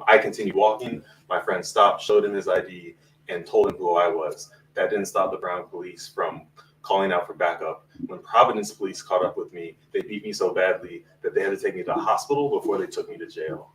I continued walking. My friend stopped, showed him his ID, and told him who I was. That didn't stop the Brown police from calling out for backup. When Providence police caught up with me, they beat me so badly that they had to take me to the hospital before they took me to jail.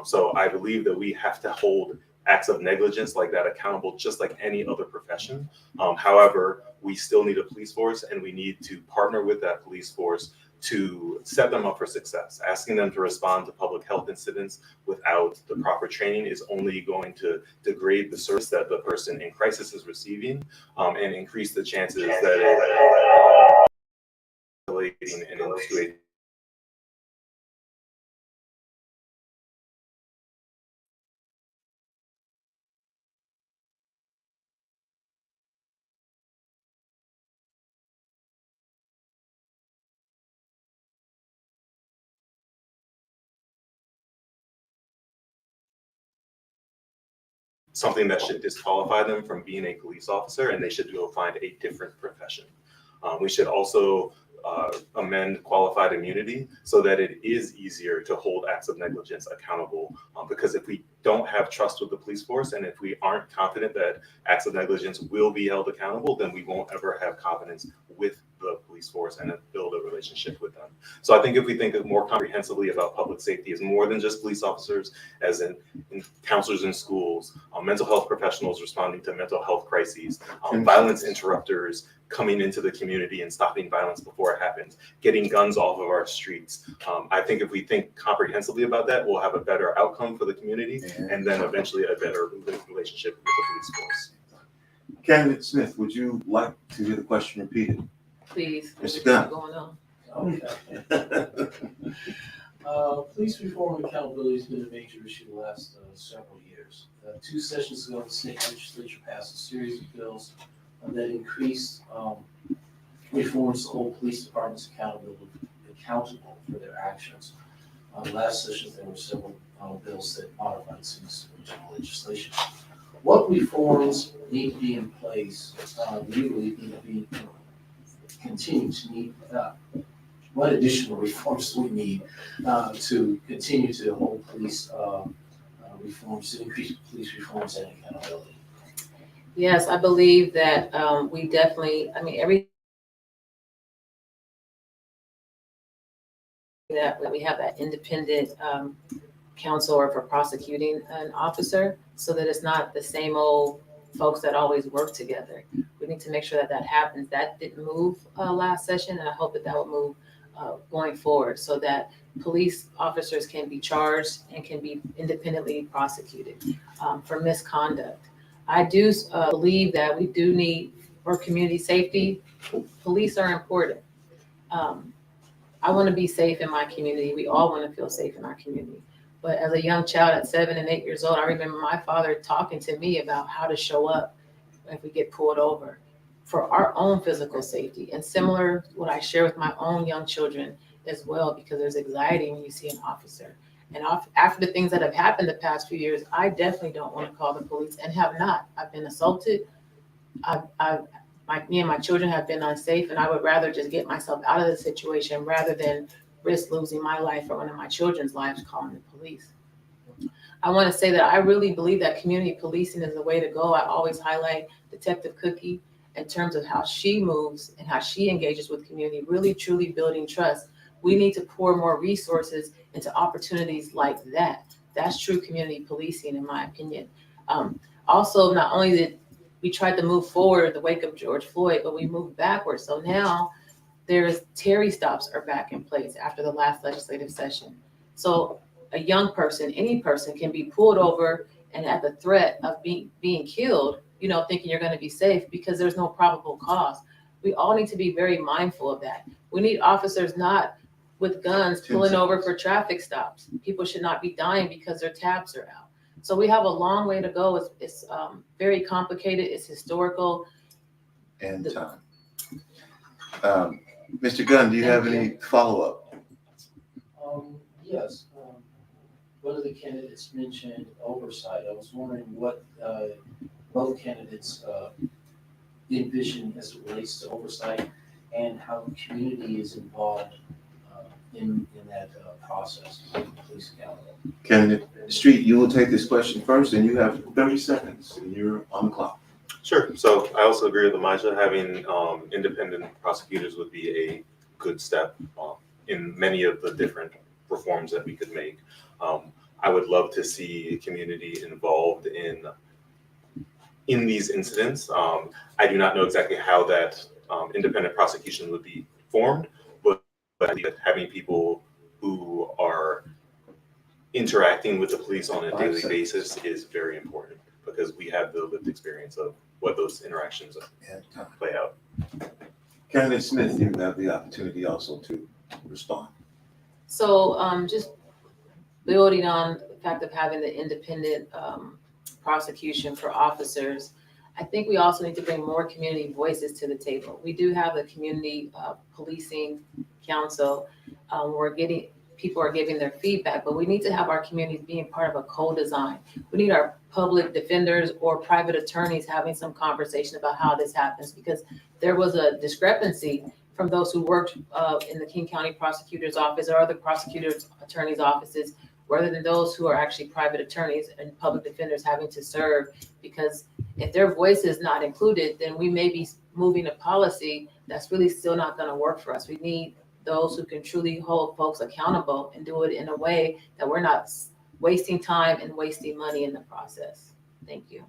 So I believe that we have to hold acts of negligence like that accountable, just like any other profession. However, we still need a police force, and we need to partner with that police force to set them up for success. Asking them to respond to public health incidents without the proper training is only going to degrade the service that the person in crisis is receiving, and increase the chances that it escalating and into a something that should disqualify them from being a police officer, and they should go find a different profession. We should also amend qualified immunity so that it is easier to hold acts of negligence accountable. Because if we don't have trust with the police force, and if we aren't confident that acts of negligence will be held accountable, then we won't ever have confidence with the police force and build a relationship with them. So I think if we think of more comprehensively about public safety as more than just police officers, as in counselors in schools, mental health professionals responding to mental health crises, violence interrupters coming into the community and stopping violence before it happens, getting guns off of our streets. I think if we think comprehensively about that, we'll have a better outcome for the community, and then eventually a better relationship with the police force. Candidate Smith, would you like to hear the question repeated? Please. Mr. Gunn. Going on. Okay. Police reform and accountability has been a major issue the last several years. 2 sessions ago, the state legislature passed a series of bills that increased reforms to hold police departments accountable for their actions. Last session, there were several bills that modified some original legislation. What reforms need to be in place? Do you believe need to be continue to need? What additional reforms do we need to continue to hold police reforms, to increase police reforms and accountability? Yes, I believe that we definitely, every that we have that independent counsel or for prosecuting an officer, so that it's not the same old folks that always work together. We need to make sure that that happens. That didn't move last session, and I hope that that will move going forward, so that police officers can be charged and can be independently prosecuted for misconduct. I do believe that we do need, for community safety, police are important. I want to be safe in my community. We all want to feel safe in our community. But as a young child at 7 and 8 years old, I remember my father talking to me about how to show up if we get pulled over for our own physical safety. And similar what I share with my own young children as well, because there's anxiety when you see an officer. And after the things that have happened the past few years, I definitely don't want to call the police, and have not. I've been assaulted. Me and my children have been unsafe, and I would rather just get myself out of the situation rather than risk losing my life or one of my children's lives calling the police. I want to say that I really believe that community policing is the way to go. I always highlight Detective Cookie in terms of how she moves and how she engages with community, really truly building trust. We need to pour more resources into opportunities like that. That's true community policing, in my opinion. Also, not only did we tried to move forward the wake of George Floyd, but we moved backwards. So now Terry stops are back in place after the last legislative session. So a young person, any person, can be pulled over and at the threat of being killed, thinking you're going to be safe because there's no probable cause. We all need to be very mindful of that. We need officers not with guns pulling over for traffic stops. People should not be dying because their tabs are out. So we have a long way to go. It's very complicated. It's historical. And time. Mr. Gunn, do you have any follow-up? Yes. One of the candidates mentioned oversight. I was wondering what both candidates envision as it relates to oversight, and how the community is involved in that process to hold the police accountable. Candidate Street, you will take this question first, and you have 30 seconds, and you're on the clock. Sure. So I also agree with Emijah. Having independent prosecutors would be a good step in many of the different reforms that we could make. I would love to see community involved in these incidents. I do not know exactly how that independent prosecution would be formed, but I think that having people who are interacting with the police on a daily basis is very important, because we have the lived experience of what those interactions play out. Candidate Smith, you have the opportunity also to respond. So just building on the fact of having the independent prosecution for officers, I think we also need to bring more community voices to the table. We do have the community policing council where people are giving their feedback, but we need to have our communities being part of a co-design. We need our public defenders or private attorneys having some conversation about how this happens, because there was a discrepancy from those who worked in the King County Prosecutor's Office or other prosecutors' attorneys' offices, rather than those who are actually private attorneys and public defenders having to serve. Because if their voice is not included, then we may be moving a policy that's really still not going to work for us. We need those who can truly hold folks accountable and do it in a way that we're not wasting time and wasting money in the process. Thank you.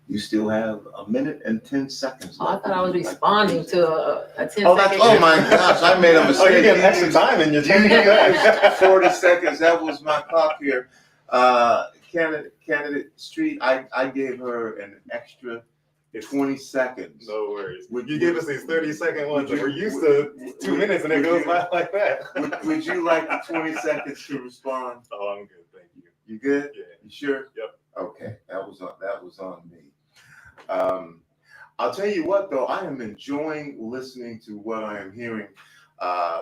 You still have 1 minute and 10 seconds left. I thought I was responding to a 10-second. Oh my gosh, I made a mistake. Oh, you're getting extra time in your 40 seconds. That was my clock here. Candidate Street, I gave her an extra 20 seconds. No worries. You give us these 30-second ones, and we're used to 2 minutes, and it goes by like that. Would you like the 20 seconds to respond? Oh, I'm good, thank you. You good? Yeah. You sure? Yep. Okay, that was on me. I'll tell you what, though, I am enjoying listening to what I am hearing.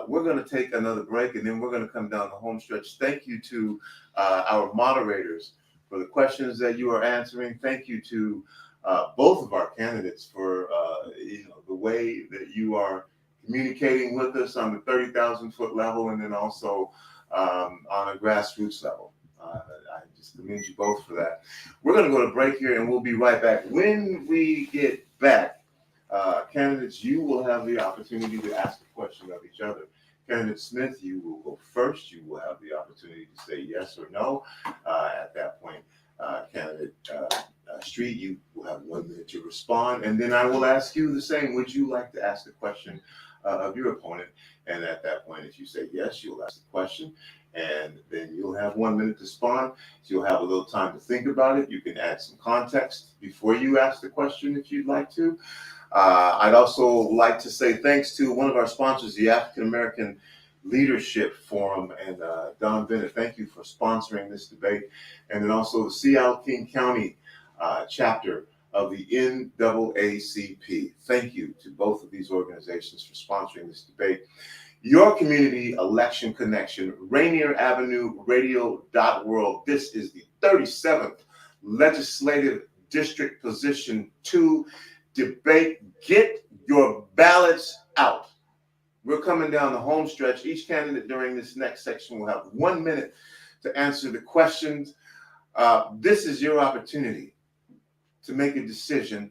We're going to take another break, and then we're going to come down the home stretch. Thank you to our moderators for the questions that you are answering. Thank you to both of our candidates for the way that you are communicating with us on the 30,000-foot level, and then also on a grassroots level. I just commend you both for that. We're going to go to break here, and we'll be right back. When we get back, candidates, you will have the opportunity to ask a question of each other. Candidate Smith, you will go first. You will have the opportunity to say yes or no. At that point, Candidate Street, you will have 1 minute to respond, and then I will ask you the same. Would you like to ask a question of your opponent? And at that point, if you say yes, you'll ask the question, and then you'll have 1 minute to respond. So you'll have a little time to think about it. You can add some context before you ask the question if you'd like to. I'd also like to say thanks to one of our sponsors, the African American Leadership Forum, and Don Bennett. Thank you for sponsoring this debate. And then also the Seattle King County chapter of the NAACP. Thank you to both of these organizations for sponsoring this debate. Your community election connection, Rainier Avenue Radio.world. This is the 37th Legislative District Position 2 debate. Get your ballots out. We're coming down the home stretch. Each candidate during this next section will have 1 minute to answer the questions. This is your opportunity to make a decision.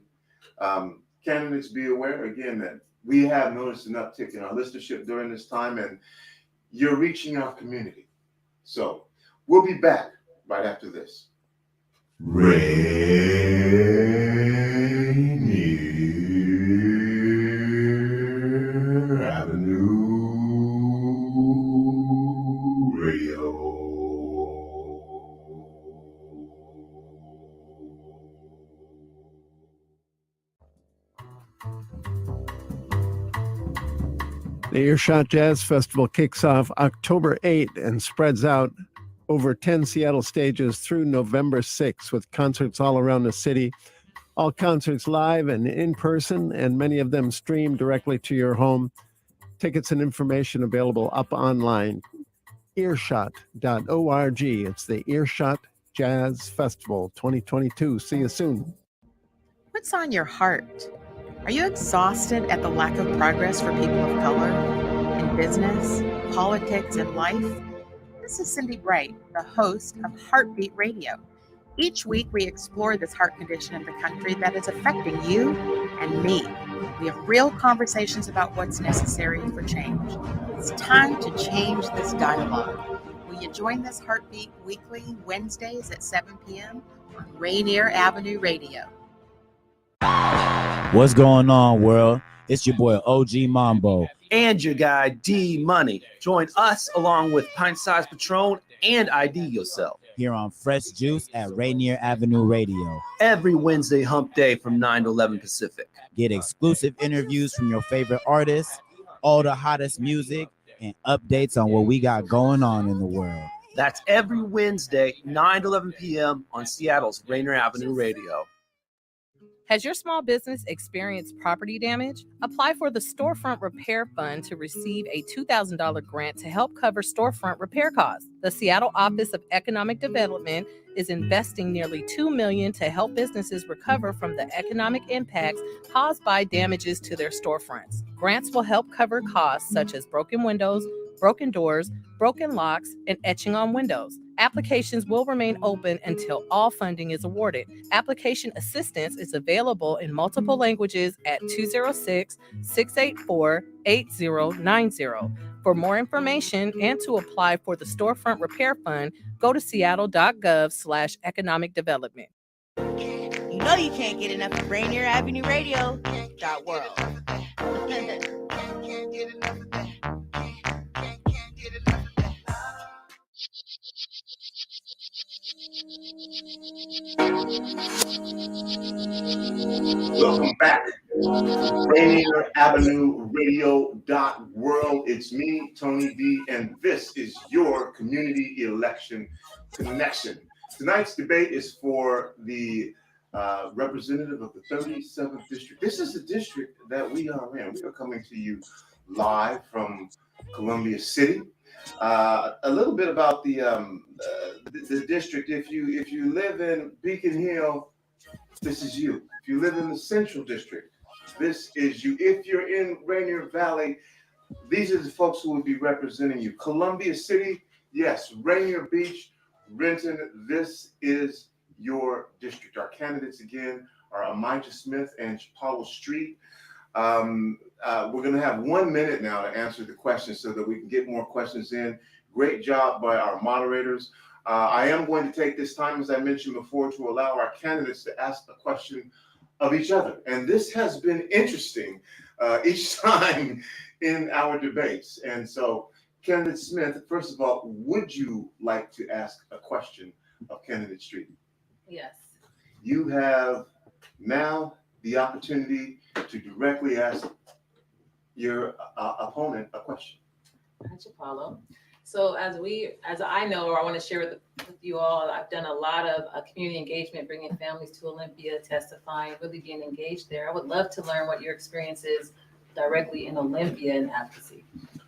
Candidates, be aware again that we have noticed an uptick in our listenership during this time, and you're reaching our community. So we'll be back right after this. Rainier Avenue Radio. The Earshot Jazz Festival kicks off October 8th and spreads out over 10 Seattle stages through November 6th with concerts all around the city. All concerts live and in person, and many of them streamed directly to your home. Tickets and information available up online. Earshot.org. It's the Earshot Jazz Festival 2022. See you soon. What's on your heart? Are you exhausted at the lack of progress for people of color in business, politics, and life? This is Cindy Bright, the host of Heartbeat Radio. Each week, we explore this heart condition in the country that is affecting you and me. We have real conversations about what's necessary for change. It's time to change this dialogue. Will you join this Heartbeat weekly, Wednesdays at 7 p.m. on Rainier Avenue Radio? What's going on, world? It's your boy OG Mambo. And your guy D Money. Join us along with Pint Size Patron and ID Yourself Here on Fresh Juice at Rainier Avenue Radio. every Wednesday hump day from 9 to 11 Pacific. Get exclusive interviews from your favorite artists, all the hottest music, and updates on what we got going on in the world. That's every Wednesday, 9 to 11 p.m. on Seattle's Rainier Avenue Radio. Has your small business experienced property damage? Apply for the Storefront Repair Fund to receive a $2,000 grant to help cover storefront repair costs. The Seattle Office of Economic Development is investing nearly $2 million to help businesses recover from the economic impacts caused by damages to their storefronts. Grants will help cover costs such as broken windows, broken doors, broken locks, and etching on windows. Applications will remain open until all funding is awarded. Application assistance is available in multiple languages at 206-684-8090. For more information and to apply for the Storefront Repair Fund, go to seattle.gov/economic development. You know you can't get enough of Rainier Avenue Radio. .world. Welcome back. Rainier Avenue Radio .world. It's me, Tony B, and this is your community election connection. Tonight's debate is for the representative of the 37th district. This is the district that we are in. We are coming to you live from Columbia City. A little bit about the district. If you live in Beacon Hill, this is you. If you live in the Central District, this is you. If you're in Rainier Valley, these are the folks who will be representing you. Columbia City, yes. Rainier Beach, Renton, this is your district. Our candidates again are Emijah Smith and Chipalo Street. We're going to have 1 minute now to answer the questions so that we can get more questions in. Great job by our moderators. I am going to take this time, as I mentioned before, to allow our candidates to ask a question of each other. And this has been interesting each time in our debates. And so, candidate Smith, first of all, would you like to ask a question of candidate Street? Yes. You have now the opportunity to directly ask your opponent a question. Hi, Chipalo. So as I know, or I want to share with you all, I've done a lot of community engagement, bringing families to Olympia, testifying, really being engaged there. I would love to learn what your experience is directly in Olympia and advocacy.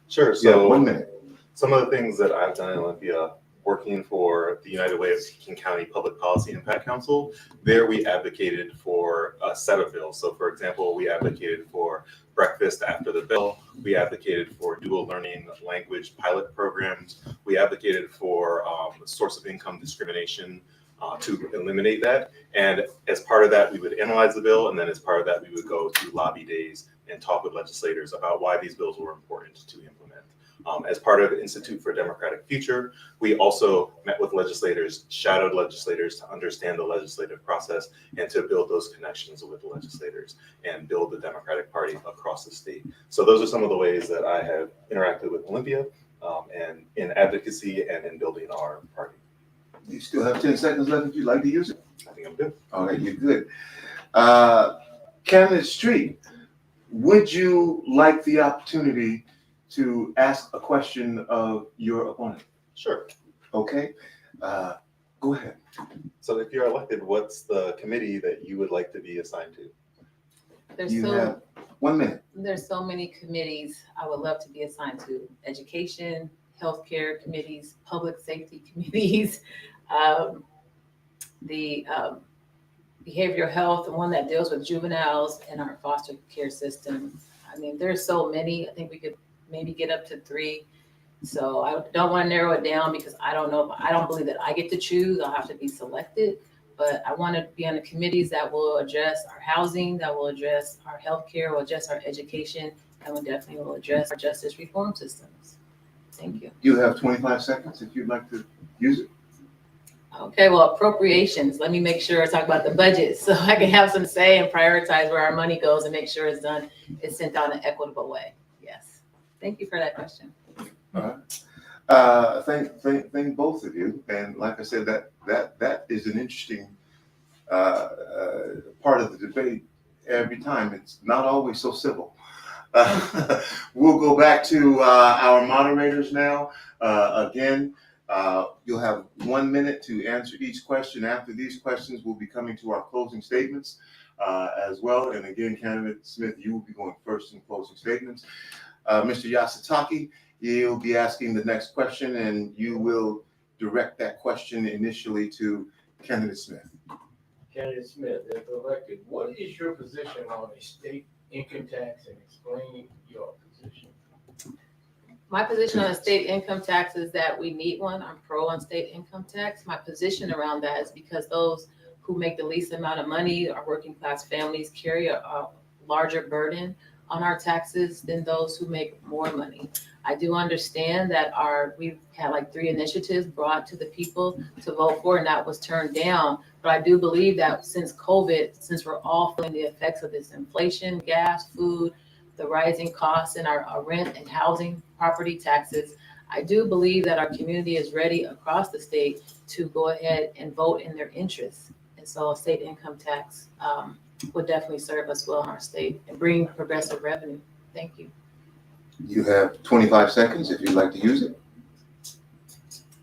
Sure. So 1 minute. Some of the things that I've done in Olympia, working for the United Way of King County Public Policy Impact Council, there we advocated for a set of bills. So for example, we advocated for breakfast after the bell. We advocated for dual learning language pilot programs. We advocated for source of income discrimination to eliminate that. And as part of that, we would analyze the bill. And then as part of that, we would go to lobby days and talk with legislators about why these bills were important to implement. As part of the Institute for a Democratic Future, we also met with legislators, shadowed legislators to understand the legislative process and to build those connections with the legislators and build the Democratic Party across the state. So those are some of the ways that I have interacted with Olympia and in advocacy and in building our party. You still have 10 seconds left if you'd like to use it. I think I'm good. All right, you're good. Candidate Street, would you like the opportunity to ask a question of your opponent? Sure. Okay. Go ahead. So if you're elected, what's the committee that you would like to be assigned to? You have 1 minute. There's so many committees I would love to be assigned to: education, healthcare committees, public safety committees, the behavioral health, the one that deals with juveniles and our foster care system. I mean, there's so many. I think we could maybe get up to 3. So I don't want to narrow it down because I don't know. I don't believe that I get to choose. I'll have to be selected. But I want to be on the committees that will address our housing, that will address our healthcare, will address our education, and will definitely will address our justice reform systems. Thank you. You have 25 seconds if you'd like to use it. Okay, well, appropriations. Let me make sure I talk about the budget so I can have some say and prioritize where our money goes and make sure it's sent out in an equitable way. Yes. Thank you for that question. All right. Thank both of you. And like I said, that is an interesting part of the debate every time. It's not always so civil. We'll go back to our moderators now. Again, you'll have 1 minute to answer each question. After these questions, we'll be coming to our closing statements as well. And again, candidate Smith, you will be going first in closing statements. Mr. Yasutake, you'll be asking the next question, and you will direct that question initially to candidate Smith. Candidate Smith, if elected, what is your position on a state income tax, and explain your position? My position on state income tax is that we need one. I'm pro on state income tax. My position around that is because those who make the least amount of money, our working class families, carry a larger burden on our taxes than those who make more money. I do understand that we've had like 3 initiatives brought to the people to vote for, and that was turned down. But I do believe that since COVID, since we're all feeling the effects of this inflation, gas, food, the rising costs in our rent and housing, property taxes, I do believe that our community is ready across the state to go ahead and vote in their interests. And so a state income tax would definitely serve us well in our state and bring progressive revenue. Thank you. You have 25 seconds if you'd like to use it.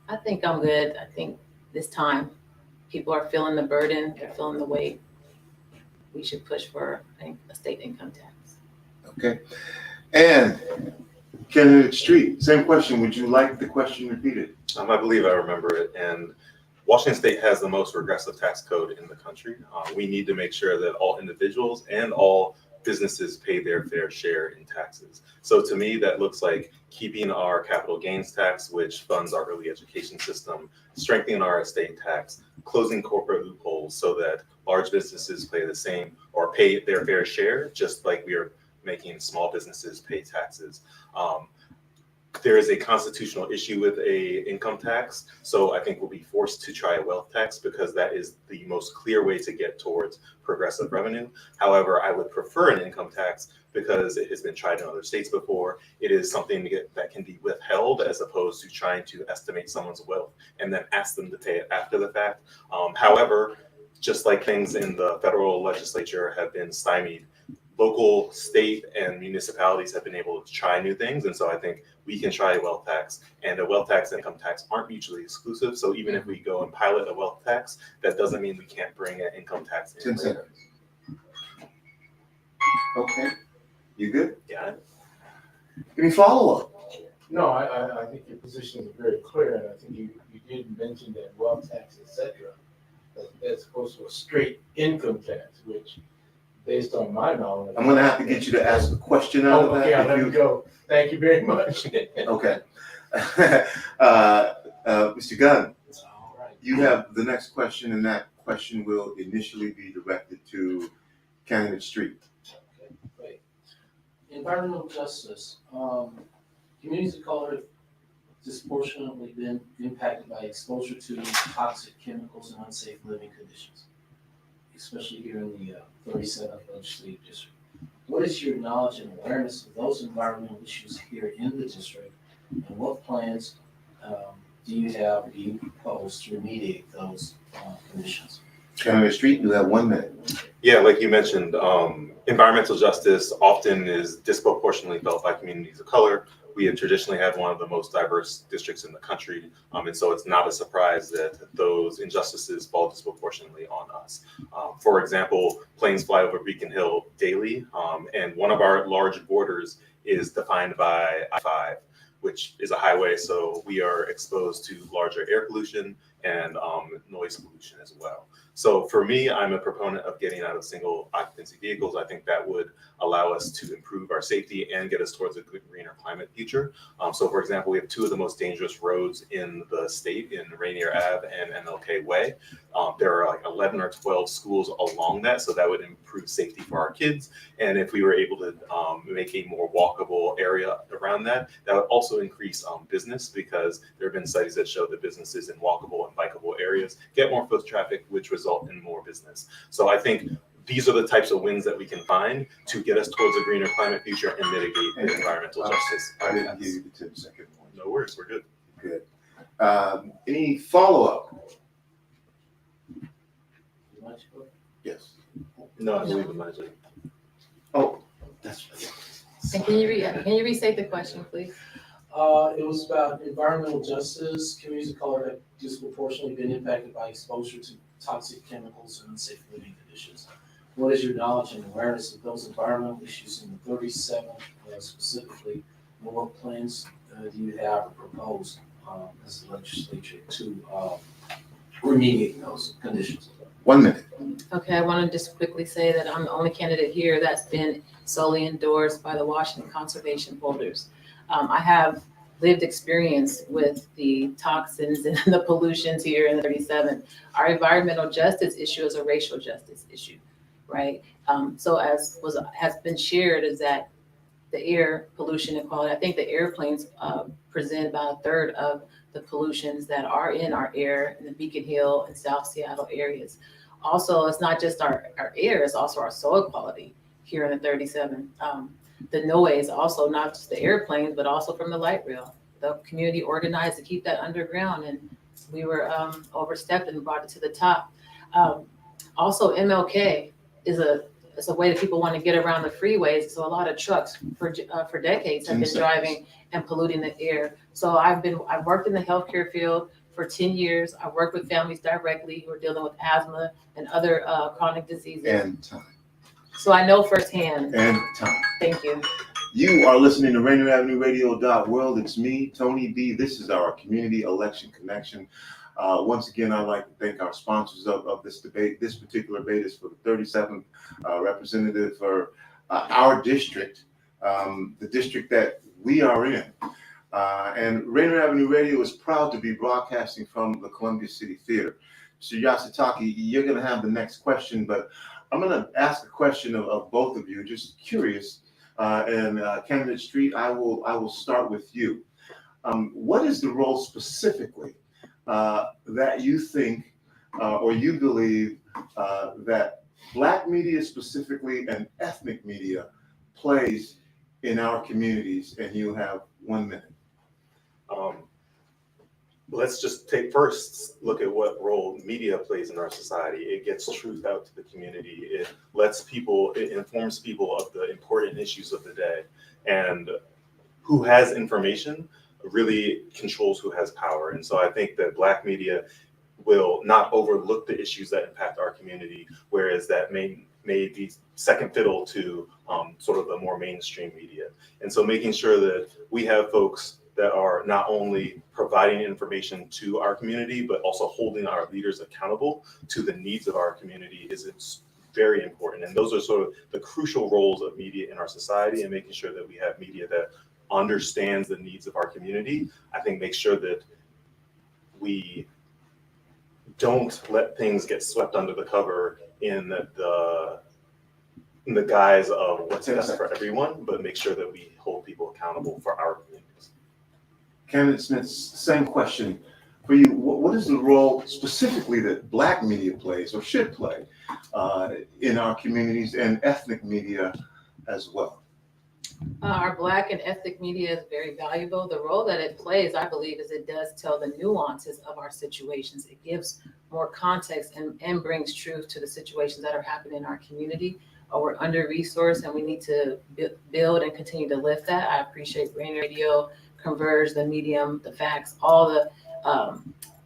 I think I'm good. I think this time people are feeling the burden, they're feeling the weight. We should push for a state income tax. Okay. And candidate Street, same question. Would you like the question repeated? I believe I remember it. And Washington State has the most regressive tax code in the country. We need to make sure that all individuals and all businesses pay their fair share in taxes. So to me, that looks like keeping our capital gains tax, which funds our early education system, strengthening our estate tax, closing corporate loopholes so that large businesses pay the same or pay their fair share, just like we are making small businesses pay taxes. There is a constitutional issue with a income tax, so I think we'll be forced to try a wealth tax because that is the most clear way to get towards progressive revenue. However, I would prefer an income tax because it has been tried in other states before. It is something that can be withheld as opposed to trying to estimate someone's wealth and then ask them to pay it after the fact. However, just like things in the federal legislature have been stymied, local, state, and municipalities have been able to try new things. And so I think we can try a wealth tax, and a wealth tax and income tax aren't mutually exclusive. So even if we go and pilot a wealth tax, that doesn't mean we can't bring an income tax in. 10 seconds. Okay. You good? Yeah. Any follow-up? No, I think your position is very clear, and I think you did mention that wealth tax, etc., as opposed to a straight income tax, which, based on my knowledge, I'm going to have to get you to ask a question out of that. Okay, I'll let you go. Thank you very much. Okay. Mr. Gunn, you have the next question, and that question will initially be directed to candidate Street. Okay, great. Environmental justice. Communities of color have disproportionately been impacted by exposure to toxic chemicals and unsafe living conditions, especially here in the 37th legislative district. What is your knowledge and awareness of those environmental issues here in the district, and what plans do you propose to remediate those conditions? Candidate Street, you have 1 minute. Yeah, like you mentioned, environmental justice often is disproportionately felt by communities of color. We have traditionally had one of the most diverse districts in the country, and so it's not a surprise that those injustices fall disproportionately on us. For example, planes fly over Beacon Hill daily, and one of our large borders is defined by I-5, which is a highway, so we are exposed to larger air pollution and noise pollution as well. So for me, I'm a proponent of getting out of single occupancy vehicles. I think that would allow us to improve our safety and get us towards a good greener climate future. So for example, we have two of the most dangerous roads in the state in Rainier Ave and MLK Way. There are like 11 or 12 schools along that, so that would improve safety for our kids. And if we were able to make a more walkable area around that, that would also increase business, because there have been studies that show that businesses in walkable and bikeable areas get more foot traffic, which result in more business. So I think these are the types of wins that we can find to get us towards a greener climate future and mitigate the environmental justice. I didn't give you the 10-second one. No worries, we're good. Good. Any follow-up? Yes. No, I believe in magic. Oh, that's And can you restate the question, please? It was about environmental justice. Communities of color have disproportionately been impacted by exposure to toxic chemicals and unsafe living conditions. What is your knowledge and awareness of those environmental issues in the 37 specifically? And what plans do you have or propose as the legislature to remediate those conditions? 1 minute. Okay, I want to just quickly say that I'm the only candidate here that's been solely endorsed by the Washington Conservation holders. I have lived experience with the toxins and the pollutions here in the 37. Our environmental justice issue is a racial justice issue, right? So as has been shared, is that the air pollution and quality, I think the airplanes present about a third of the pollutions that are in our air in the Beacon Hill and South Seattle areas. Also, it's not just our air, it's also our soil quality here in the 37. The noise, also not just the airplanes, but also from the light rail. The community organized to keep that underground, and we were overstepped and brought it to the top. Also, MLK is a way that people want to get around the freeways. So a lot of trucks for decades have been driving and polluting the air. So I've worked in the healthcare field for 10 years. I work with families directly who are dealing with asthma and other chronic diseases. And time. So I know firsthand. And time. Thank you. You are listening to Rainier Avenue Radio.world. It's me, Tony B. This is our Community Election Connection. Once again, I'd like to thank our sponsors of this debate. This particular debate is for the 37th representative for our district, the district that we are in. And Rainier Avenue Radio is proud to be broadcasting from the Columbia City Theater. Mr. Yasutake, you're going to have the next question, but I'm going to ask a question of both of you, just curious. And Candidate Street, I will start with you. What is the role specifically that you think or you believe that Black media specifically and ethnic media plays in our communities? And you have 1 minute. Let's just first look at what role media plays in our society. It gets truth out to the community. It informs people of the important issues of the day. And who has information really controls who has power. And so I think that Black media will not overlook the issues that impact our community, whereas that may be second fiddle to sort of the more mainstream media. And so making sure that we have folks that are not only providing information to our community, but also holding our leaders accountable to the needs of our community is very important. And those are sort of the crucial roles of media in our society, and making sure that we have media that understands the needs of our community. I think make sure that we don't let things get swept under the cover in the guise of what's best for everyone, but make sure that we hold people accountable for our communities. Candidate Smith, same question for you. What is the role specifically that Black media plays or should play in our communities and ethnic media as well? Our Black and ethnic media is very valuable. The role that it plays, I believe, is it does tell the nuances of our situations. It gives more context and brings truth to the situations that are happening in our community. We're under-resourced and we need to build and continue to lift that. I appreciate Rainier Radio, Converge, the Medium, the Facts, all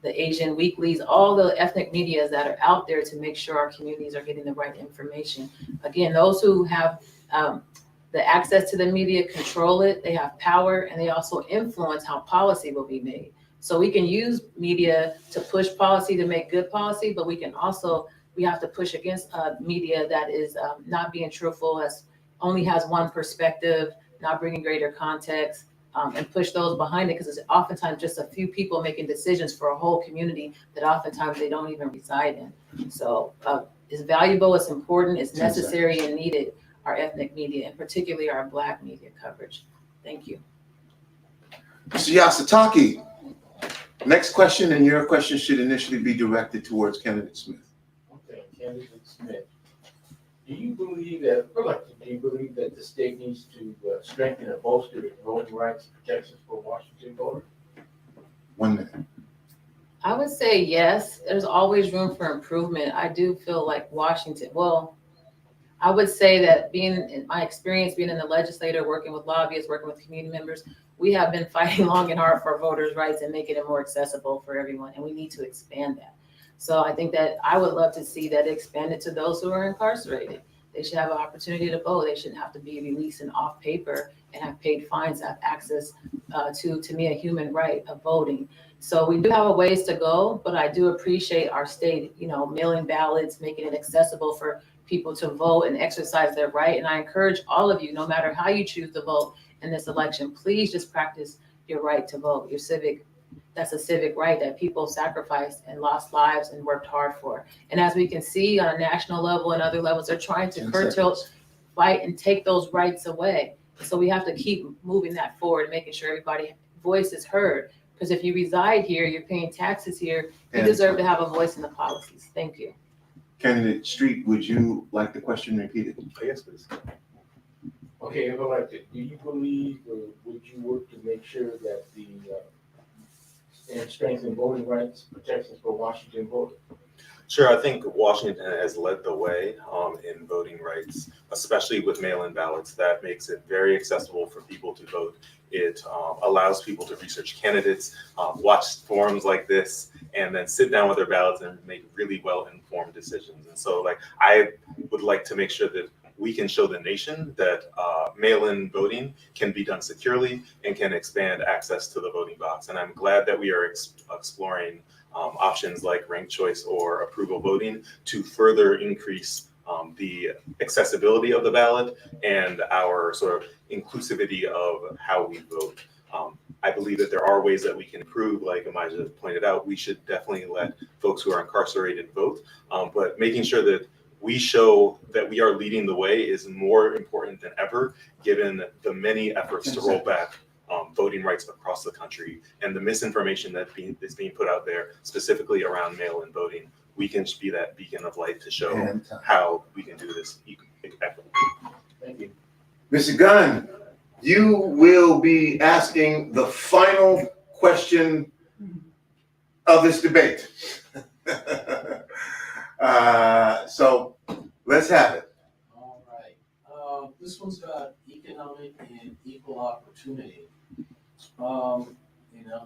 the Asian weeklies, all the ethnic medias that are out there to make sure our communities are getting the right information. Again, those who have the access to the media control it, they have power, and they also influence how policy will be made. So we can use media to push policy, to make good policy, but we have to push against media that is not being truthful, only has one perspective, not bringing greater context, and push those behind it, because it's oftentimes just a few people making decisions for a whole community that oftentimes they don't even reside in. So it's valuable, it's important, it's necessary and needed, our ethnic media, and particularly our Black media coverage. Thank you. Mr. Yasutake, next question, and your question should initially be directed towards candidate Smith. Okay, candidate Smith. Do you believe that the state needs to strengthen and bolster its voting rights protections for Washington voters? 1 minute. I would say yes. There's always room for improvement. I do feel like Washington, I would say that in my experience being in the legislature, working with lobbyists, working with community members, we have been fighting long and hard for voters' rights and making it more accessible for everyone, and we need to expand that. So I think that I would love to see that expanded to those who are incarcerated. They should have an opportunity to vote. They shouldn't have to be released and off paper and have paid fines, have access to me, a human right of voting. So we do have a ways to go, but I do appreciate our state, mailing ballots, making it accessible for people to vote and exercise their right. And I encourage all of you, no matter how you choose to vote in this election, please just practice your right to vote, that's a civic right that people sacrificed and lost lives and worked hard for. And as we can see on a national level and other levels, they're trying to fight and take those rights away. So we have to keep moving that forward and making sure everybody's voice is heard. Because if you reside here, you're paying taxes here, you deserve to have a voice in the policies. Thank you. Candidate Street, would you like the question repeated? Yes, please. Okay, if I like it, do you believe or would you work to make sure that and strengthen voting rights protections for Washington voters? Sure, I think Washington has led the way in voting rights, especially with mail-in ballots. That makes it very accessible for people to vote. It allows people to research candidates, watch forums like this, and then sit down with their ballots and make really well-informed decisions. And so, I would like to make sure that we can show the nation that mail-in voting can be done securely and can expand access to the voting box. And I'm glad that we are exploring options like ranked choice or approval voting to further increase the accessibility of the ballot and our sort of inclusivity of how we vote. I believe that there are ways that we can improve, like Emijah pointed out. We should definitely let folks who are incarcerated vote, but making sure that we show that we are leading the way is more important than ever, given the many efforts to roll back voting rights across the country and the misinformation that is being put out there, specifically around mail-in voting. We can be that beacon of light to show how we can do this equitably. Thank you. Mr. Gunn, you will be asking the final question of this debate. So let's have it. All right. This one's about economic and equal opportunity. I'll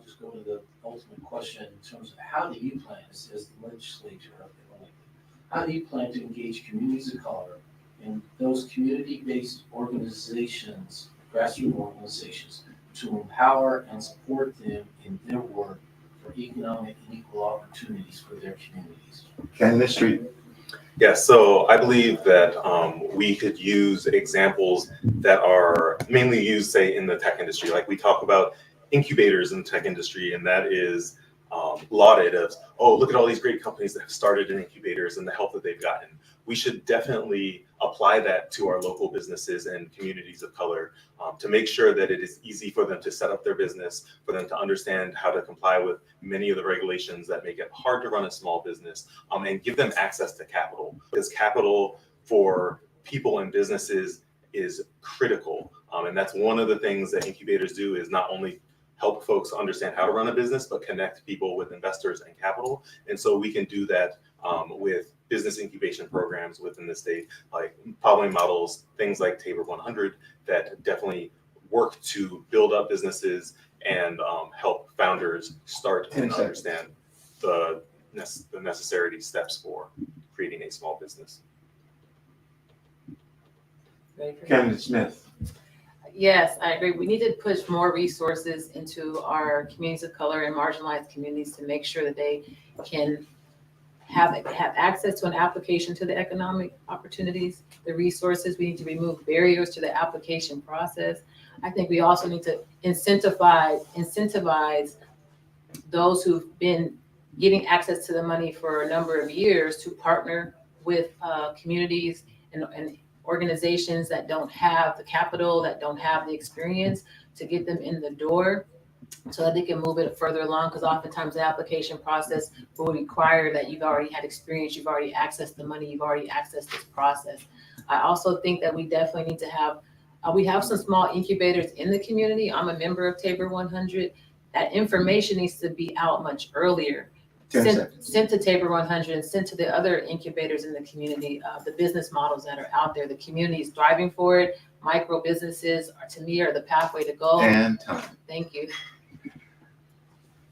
just go to the ultimate question in terms of how do you plan, as the legislature of Illinois, how do you plan to engage communities of color and those community-based organizations, grassroots organizations, to empower and support them in their work for economic and equal opportunities for their communities? Candidate Street. Yeah, so I believe that we could use examples that are mainly used, say, in the tech industry. Like we talk about incubators in the tech industry, and that is lauded as, oh, look at all these great companies that have started in incubators and the help that they've gotten. We should definitely apply that to our local businesses and communities of color to make sure that it is easy for them to set up their business, for them to understand how to comply with many of the regulations that make it hard to run a small business, and give them access to capital. Because capital for people and businesses is critical. And that's one of the things that incubators do, is not only help folks understand how to run a business, but connect people with investors and capital. And so we can do that with business incubation programs within the state, like following models, things like Tabor 100, that definitely work to build up businesses and help founders start and understand the necessary steps for creating a small business. Candidate Smith. Yes, I agree. We need to push more resources into our communities of color and marginalized communities to make sure that they can have access to an application to the economic opportunities, the resources. We need to remove barriers to the application process. I think we also need to incentivize those who've been getting access to the money for a number of years to partner with communities and organizations that don't have the capital, that don't have the experience, to get them in the door so that they can move it further along, because oftentimes the application process will require that you've already had experience, you've already accessed the money, you've already accessed this process. I also think that we definitely need to have, we have some small incubators in the community. I'm a member of Tabor 100. That information needs to be out much earlier. Sent to Tabor 100 and sent to the other incubators in the community, the business models that are out there. The community is thriving for it. Micro businesses, to me, are the pathway to go. And time. Thank you.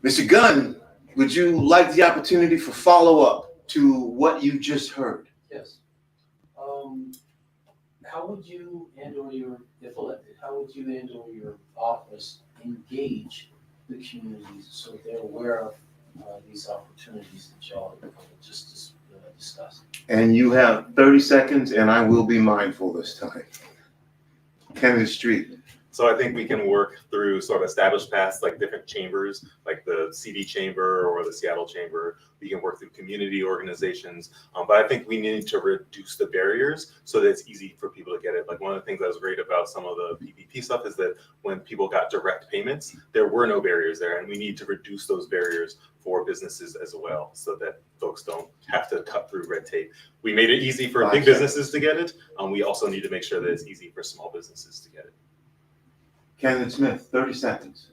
Mr. Gunn, would you like the opportunity for follow-up to what you just heard? Yes. How would you and/or if elected, how would you and/or your office engage the communities so they're aware of these opportunities that y'all just discussed? And you have 30 seconds, and I will be mindful this time. Kennedy Street. So I think we can work through sort of established paths, like different chambers, like the CD chamber or the Seattle chamber. We can work through community organizations, but I think we need to reduce the barriers so that it's easy for people to get it. Like one of the things that was great about some of the PPP stuff is that when people got direct payments, there were no barriers there, and we need to reduce those barriers for businesses as well so that folks don't have to cut through red tape. We made it easy for big businesses to get it. We also need to make sure that it's easy for small businesses to get it. Kenneth Smith, 30 seconds.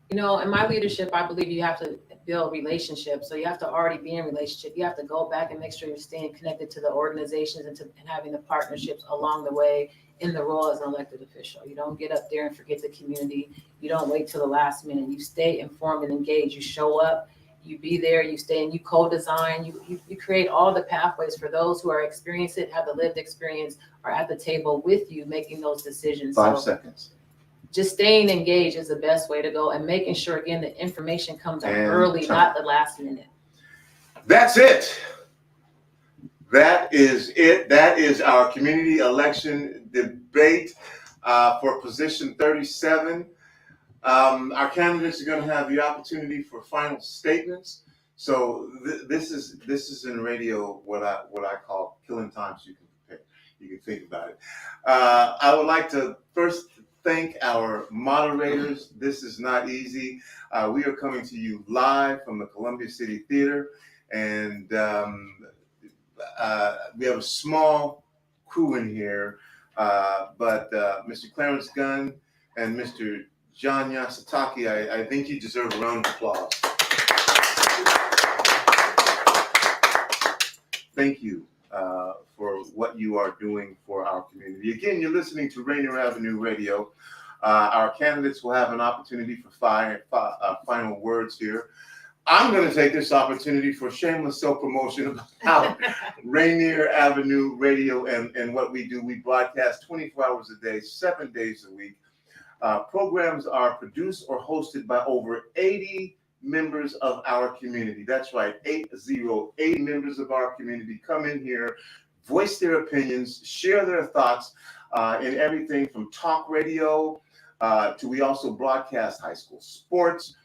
You know, in my leadership, I believe you have to build relationships. So you have to already be in relationship. You have to go back and make sure you're staying connected to the organizations and having the partnerships along the way in the role as an elected official. You don't get up there and forget the community. You don't wait till the last minute. You stay informed and engaged. You show up, you be there, you stay, and you co-design. You create all the pathways for those who are experienced it, have the lived experience, are at the table with you making those decisions. 5 seconds. Just staying engaged is the best way to go, and making sure, again, the information comes out early, not the last minute. That's it. That is it. That is our community election debate for position 37. Our candidates are going to have the opportunity for final statements. So this is in radio what I call killing time, so you can prepare. You can think about it. I would like to first thank our moderators. This is not easy. We are coming to you live from the Columbia City Theater, and we have a small crew in here, but Mr. Clarence Gunn and Mr. John Yasutake, I think you deserve a round of applause. Thank you for what you are doing for our community. Again, you're listening to Rainier Avenue Radio. Our candidates will have an opportunity for final words here. I'm going to take this opportunity for shameless self-promotion about Rainier Avenue Radio and what we do. We broadcast 24 hours a day, 7 days a week. Programs are produced or hosted by over 80 members of our community. That's right, 80 members of our community come in here, voice their opinions, share their thoughts in everything from talk radio to we also broadcast high school sports.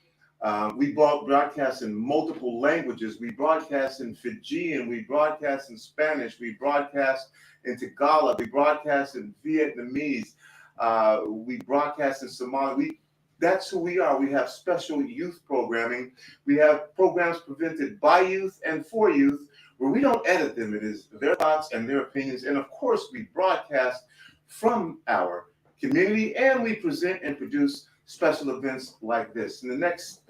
We broadcast in multiple languages. We broadcast in Fijian, we broadcast in Spanish, we broadcast in Tagalog, we broadcast in Vietnamese, we broadcast in Somali. That's who we are. We have special youth programming. We have programs presented by youth and for youth where we don't edit them. It is their thoughts and their opinions. And of course, we broadcast from our community, and we present and produce special events like this. In the next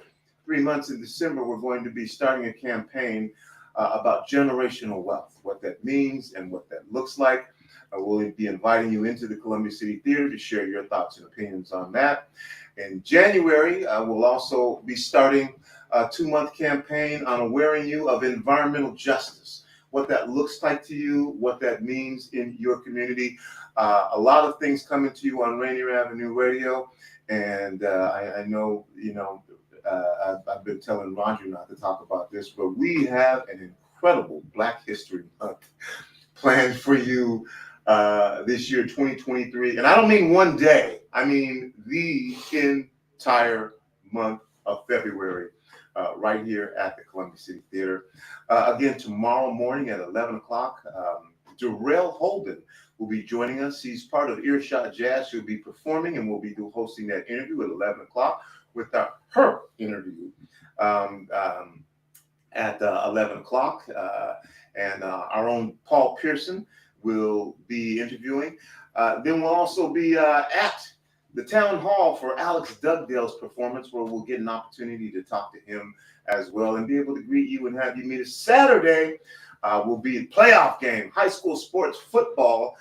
3 months in December, we're going to be starting a campaign about generational wealth, what that means and what that looks like. We'll be inviting you into the Columbia City Theater to share your thoughts and opinions on that. In January, we'll also be starting a 2-month campaign on awareing you of environmental justice. what that looks like to you, what that means in your community. A lot of things coming to you on Rainier Avenue Radio, and I know, I've been telling Roger not to talk about this, but we have an incredible Black History Month planned for you this year, 2023. And I don't mean one day, I mean the entire month of February, right here at the Columbia City Theater. Again, tomorrow morning at 11 o'clock, Darrell Holden will be joining us. He's part of Earshot Jazz. She'll be performing, and we'll be hosting that interview at 11 o'clock with her interview at 11 o'clock. And our own Paul Pearson will be interviewing. Then we'll also be at the town hall for Alex Dugdale's performance, where we'll get an opportunity to talk to him as well and be able to greet you and have you meet us. Saturday will be a playoff game, high school sports football,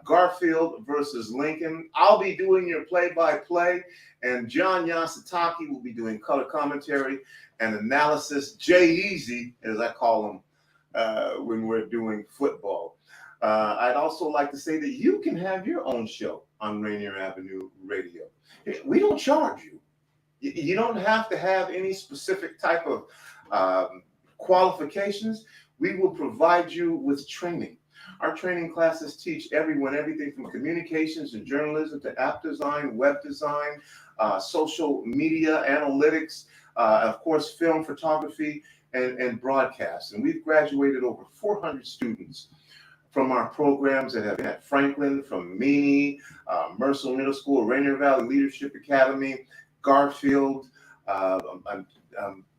Garfield versus Lincoln. I'll be doing your play-by-play, and John Yasataki will be doing color commentary and analysis. Jay-Easy, as I call him, when we're doing football. I'd also like to say that you can have your own show on Rainier Avenue Radio. We don't charge you. You don't have to have any specific type of qualifications. We will provide you with training. Our training classes teach everyone everything from communications and journalism to app design, web design, social media analytics, of course, film photography, and broadcast. And we've graduated over 400 students from our programs that have been at Franklin, from Meany, Mercer Middle School, Rainier Valley Leadership Academy, Garfield. I'm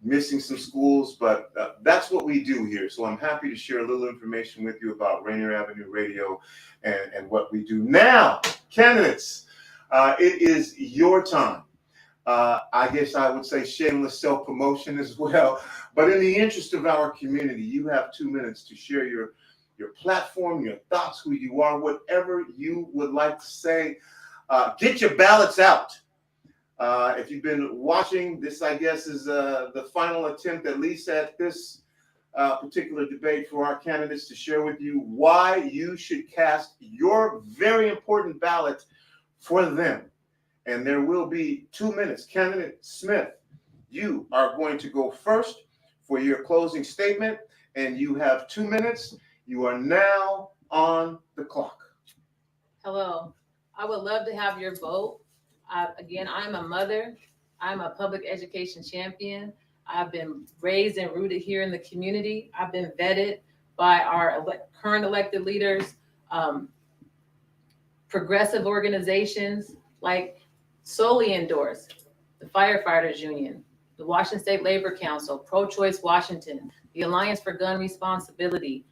missing some schools, but that's what we do here. So I'm happy to share a little information with you about Rainier Avenue Radio and what we do. Now, candidates, it is your time. I guess I would say shameless self-promotion as well. But in the interest of our community, you have 2 minutes to share your platform, your thoughts, who you are, whatever you would like to say. Get your ballots out. If you've been watching, this, I guess, is the final attempt, at least at this particular debate, for our candidates to share with you why you should cast your very important ballot for them. And there will be 2 minutes. Candidate Smith, you are going to go first for your closing statement, and you have 2 minutes. You are now on the clock. Hello. I would love to have your vote. Again, I'm a mother. I'm a public education champion. I've been raised and rooted here in the community. I've been vetted by our current elected leaders, progressive organizations, like solely endorsed the Firefighters Union, the Washington State Labor Council, Pro-Choice Washington, the Alliance for Gun Responsibility,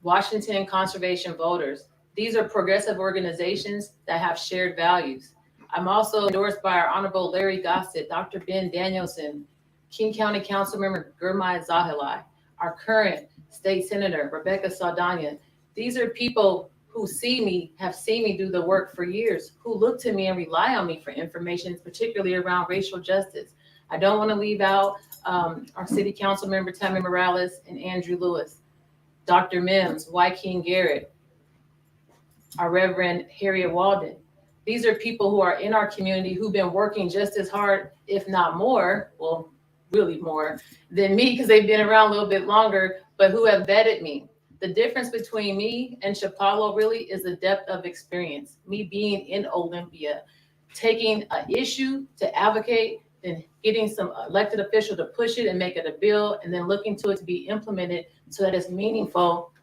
Washington Conservation Voters. These are progressive organizations that have shared values. I'm also endorsed by our Honorable Larry Gossett, Dr. Ben Danielson, King County Councilmember Gurmai Zahilai, our current State Senator Rebecca Saldana. These are people who have seen me do the work for years, who look to me and rely on me for information, particularly around racial justice. I don't want to leave out our City Council member Tammy Morales and Andrew Lewis, Dr. Mims, King Garrett, our Reverend Harriet Walden. These are people who are in our community who've been working just as hard, if not more, well, really more than me, because they've been around a little bit longer, but who have vetted me. The difference between me and Chipalo really is the depth of experience. Me being in Olympia, taking an issue to advocate, and getting some elected official to push it and make it a bill, and then looking to it to be implemented so that it's meaningful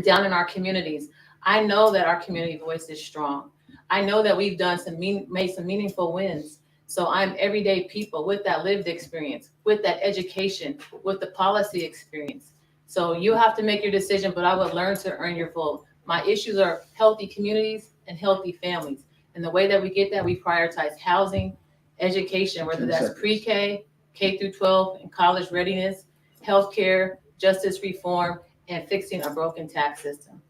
down in our communities. I know that our community voice is strong. I know that we've done made some meaningful wins. So I'm everyday people with that lived experience, with that education, with the policy experience. So you have to make your decision, but I would learn to earn your vote. My issues are healthy communities and healthy families. And the way that we get that, we prioritize housing, education, whether that's pre-K, K through 12, and college readiness, healthcare, justice reform, and fixing a broken tax system.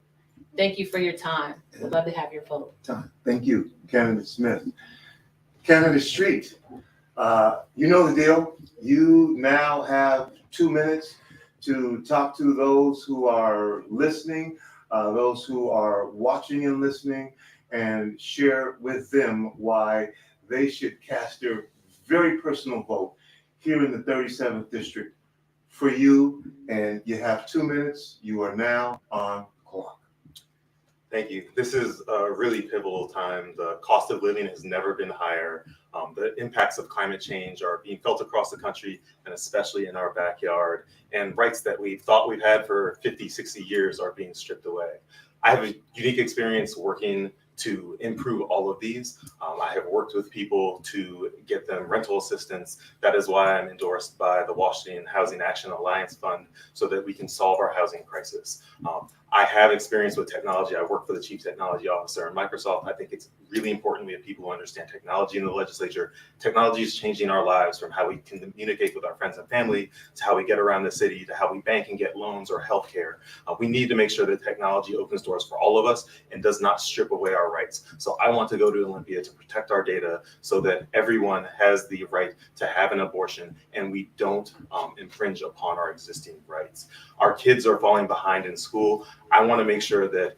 Thank you for your time. We'd love to have your vote. Thank you, Candidate Smith. Candidate Street, you know the deal. You now have 2 minutes to talk to those who are listening, those who are watching and listening, and share with them why they should cast their very personal vote here in the 37th District for you. And you have 2 minutes. You are now on clock. Thank you. This is a really pivotal time. The cost of living has never been higher. The impacts of climate change are being felt across the country and especially in our backyard. And rights that we thought we've had for 50, 60 years are being stripped away. I have a unique experience working to improve all of these. I have worked with people to get them rental assistance. That is why I'm endorsed by the Washington Housing Action Alliance Fund so that we can solve our housing crisis. I have experience with technology. I work for the Chief Technology Officer in Microsoft. I think it's really important we have people who understand technology in the legislature. Technology is changing our lives, from how we can communicate with our friends and family to how we get around the city to how we bank and get loans or healthcare. We need to make sure that technology opens doors for all of us and does not strip away our rights. So I want to go to Olympia to protect our data so that everyone has the right to have an abortion and we don't infringe upon our existing rights. Our kids are falling behind in school. I want to make sure that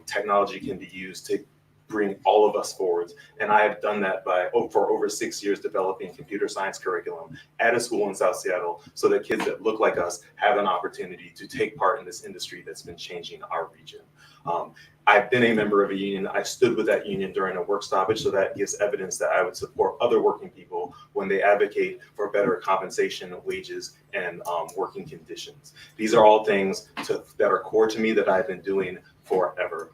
technology can be used to bring all of us forward. And I have done that for over 6 years, developing computer science curriculum at a school in South Seattle so that kids that look like us have an opportunity to take part in this industry that's been changing our region. I've been a member of a union. I stood with that union during a work stoppage, so that gives evidence that I would support other working people when they advocate for better compensation, wages, and working conditions. These are all things that are core to me that I've been doing forever.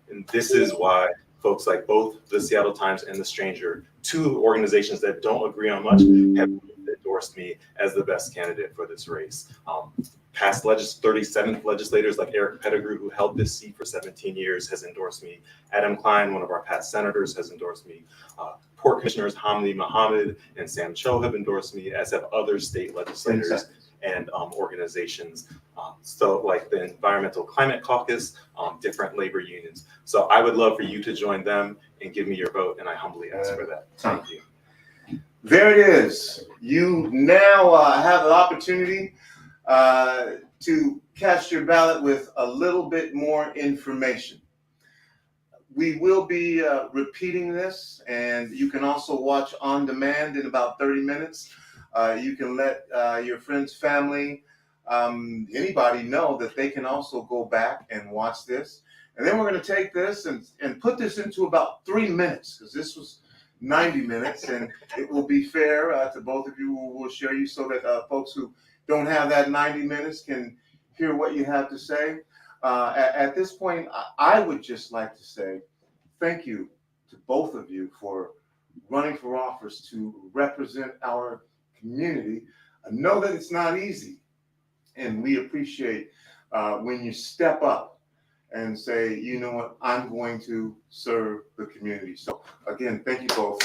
And this is why folks like both the Seattle Times and the Stranger, two organizations that don't agree on much, have endorsed me as the best candidate for this race. Past 37th legislators like Eric Pettigrew, who held this seat for 17 years, has endorsed me. Adam Klein, one of our past senators, has endorsed me. Port Commissioners Hamdi Mohammed and Sam Cho have endorsed me, as have other state legislators and organizations. So like the Environmental Climate Caucus, different labor unions. So I would love for you to join them and give me your vote, and I humbly ask for that. Thank you. There it is. You now have the opportunity to cast your ballot with a little bit more information. We will be repeating this, and you can also watch on demand in about 30 minutes. You can let your friends, family, anybody know that they can also go back and watch this. And then we're going to take this and put this into about 3 minutes, because this was 90 minutes, and it will be fair to both of you. We'll share you so that folks who don't have that 90 minutes can hear what you have to say. At this point, I would just like to say thank you to both of you for running for office to represent our community. I know that it's not easy, and we appreciate when you step up and say, you know what, I'm going to serve the community. So again, thank you both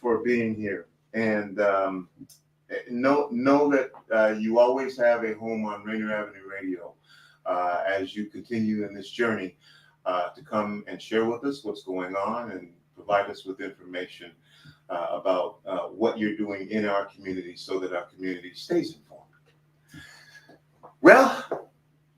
for being here. And know that you always have a home on Rainier Avenue Radio as you continue in this journey to come and share with us what's going on and provide us with information about what you're doing in our community so that our community stays informed. Well,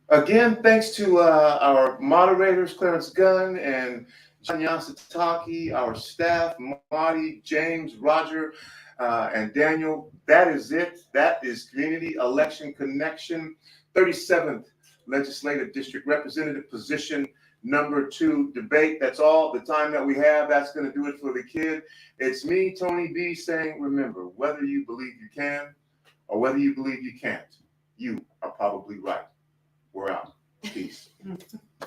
again, thanks to our moderators, Clarence Gunn and John Yasataki, our staff, Marty, James, Roger, and Daniel. That is it. That is Community Election Connection, 37th Legislative District Representative position number 2 debate. That's all the time that we have. That's going to do it for the kid. It's me, Tony B, saying, remember, whether you believe you can or whether you believe you can't, you are probably right. We're out. Peace.